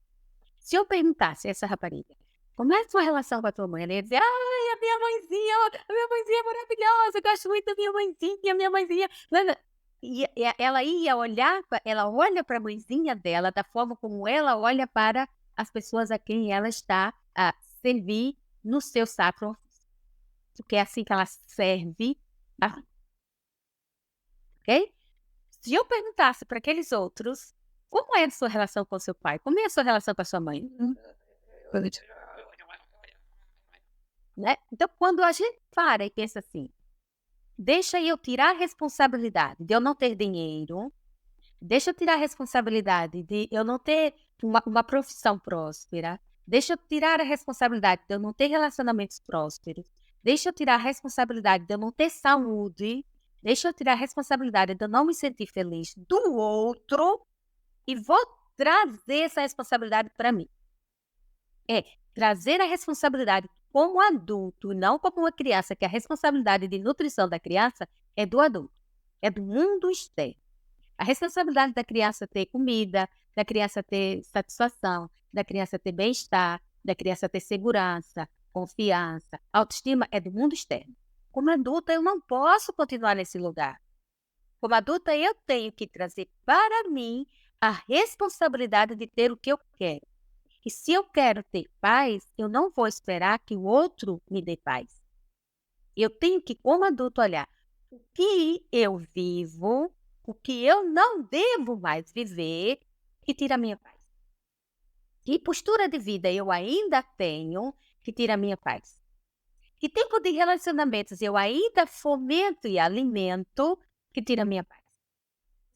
Se eu perguntasse a essa rapariga, como é a sua relação com a tua mãe? Ela ia dizer: ai, a minha mãezinha é maravilhosa, eu gosto muito da minha mãezinha. ela ia olhar, ela olha para a mãezinha dela da forma como ela olha para as pessoas a quem ela está a servir no seu sacro ofício. Porque é assim que ela serve a vida, ok? Se eu perguntasse para aqueles outros, como é a sua relação com seu pai? Como é a sua relação com a sua mãe? Né? Então, quando a gente para e pensa assim, deixa eu tirar a responsabilidade de eu não ter dinheiro, deixa eu tirar a responsabilidade de eu não ter uma profissão próspera, deixa eu tirar a responsabilidade de eu não ter relacionamentos prósperos, deixa eu tirar a responsabilidade de eu não ter saúde, deixa eu tirar a responsabilidade de eu não me sentir feliz do outro e vou trazer essa responsabilidade para mim. É trazer a responsabilidade como adulto, não como uma criança, que a responsabilidade de nutrição da criança é do adulto, é do mundo externo. A responsabilidade da criança ter comida, da criança ter satisfação, da criança ter bem-estar, da criança ter segurança, confiança, autoestima é do mundo externo. Como adulta, eu não posso continuar nesse lugar. Como adulta, eu tenho que trazer para mim a responsabilidade de ter o que eu quero. E se eu quero ter paz, eu não vou esperar que o outro me dê paz. Eu tenho que, como adulto, olhar o que eu vivo, o que eu não devo mais viver, que tira a minha paz. Que postura de vida eu ainda tenho, que tira a minha paz. Que tipo de relacionamentos eu ainda fomento e alimento, que tira a minha paz.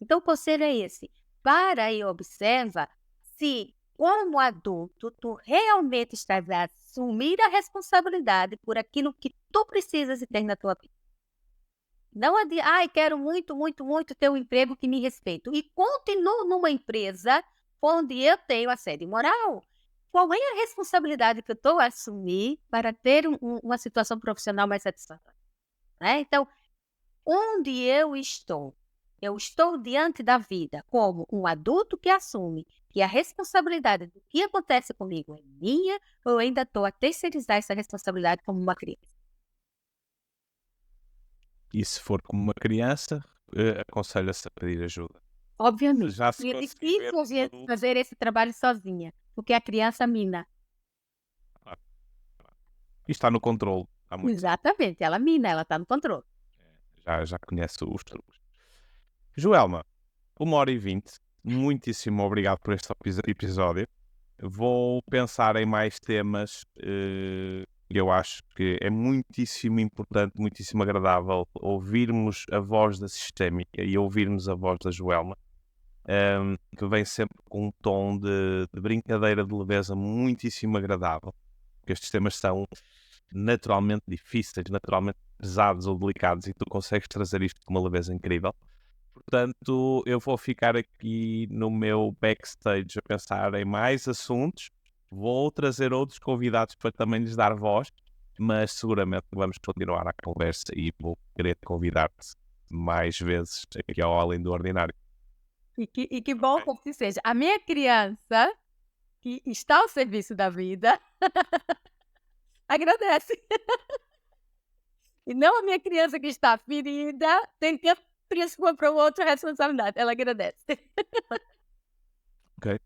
Então, o conselho é esse. Para e observa se, como adulto, tu realmente estás a assumir a responsabilidade por aquilo que tu precisas e ter na tua vida. Não adianta, quero muito, muito, muito ter um emprego que me respeito. E continuo numa empresa onde eu tenho assédio moral. Qual é a responsabilidade que eu estou a assumir para ter uma situação profissional mais satisfatória? Né? Então, onde eu estou diante da vida como um adulto que assume que a responsabilidade do que acontece comigo é minha, ou eu ainda estou a terceirizar essa responsabilidade como uma criança? E se for como uma criança, aconselha-se a pedir ajuda. Obviamente. Já se E é conseguir ver difícil a como gente adulto, fazer esse trabalho sozinha, porque a criança mina. claro, e está no controle há muito tempo. Exatamente, ela mina, ela está no controle. Já conhece os truques. Joelma, 1h20. Muitíssimo obrigado por este episódio. Vou pensar em mais temas que eu acho que é muitíssimo importante, muitíssimo agradável ouvirmos a voz da Sistémica e ouvirmos a voz da Joelma, que vem sempre com um tom de brincadeira, de leveza muitíssimo agradável, porque estes temas são naturalmente difíceis, naturalmente pesados ou delicados, e tu consegues trazer isto com uma leveza incrível. Portanto, eu vou ficar aqui no meu backstage a pensar em mais assuntos. Vou trazer outros convidados para também lhes dar voz, mas seguramente vamos continuar a conversa e vou querer convidar-te mais vezes aqui ao Além do Ordinário. E que bom que assim seja. A minha criança, que está ao serviço da vida, agradece. E não a minha criança que está ferida, tem que transformar para outra responsabilidade. Ela agradece. Ok?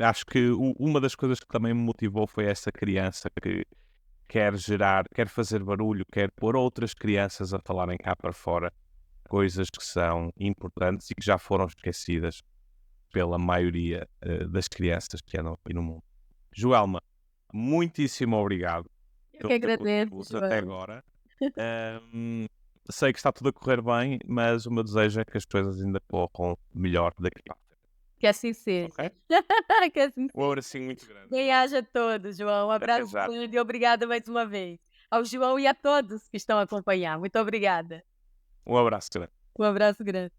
Acho que uma das coisas que também me motivou foi essa criança que quer fazer barulho, quer pôr outras crianças a falarem cá para fora coisas que são importantes e que já foram esquecidas pela maioria das crianças que andam aqui no mundo. Joelma, muitíssimo obrigado Eu pelo que teu agradeço, contributo até João. agora. Sei que está tudo a correr bem, mas o meu desejo é que as coisas ainda corram melhor daqui para a frente. Que assim seja. Ok? Que assim Um abracinho muito grande. Bem haja a todos, João. Um abraço já. grande e obrigada mais uma vez. Ao João e a todos que estão a acompanhar. Muito obrigada. Um abraço grande. Um abraço grande.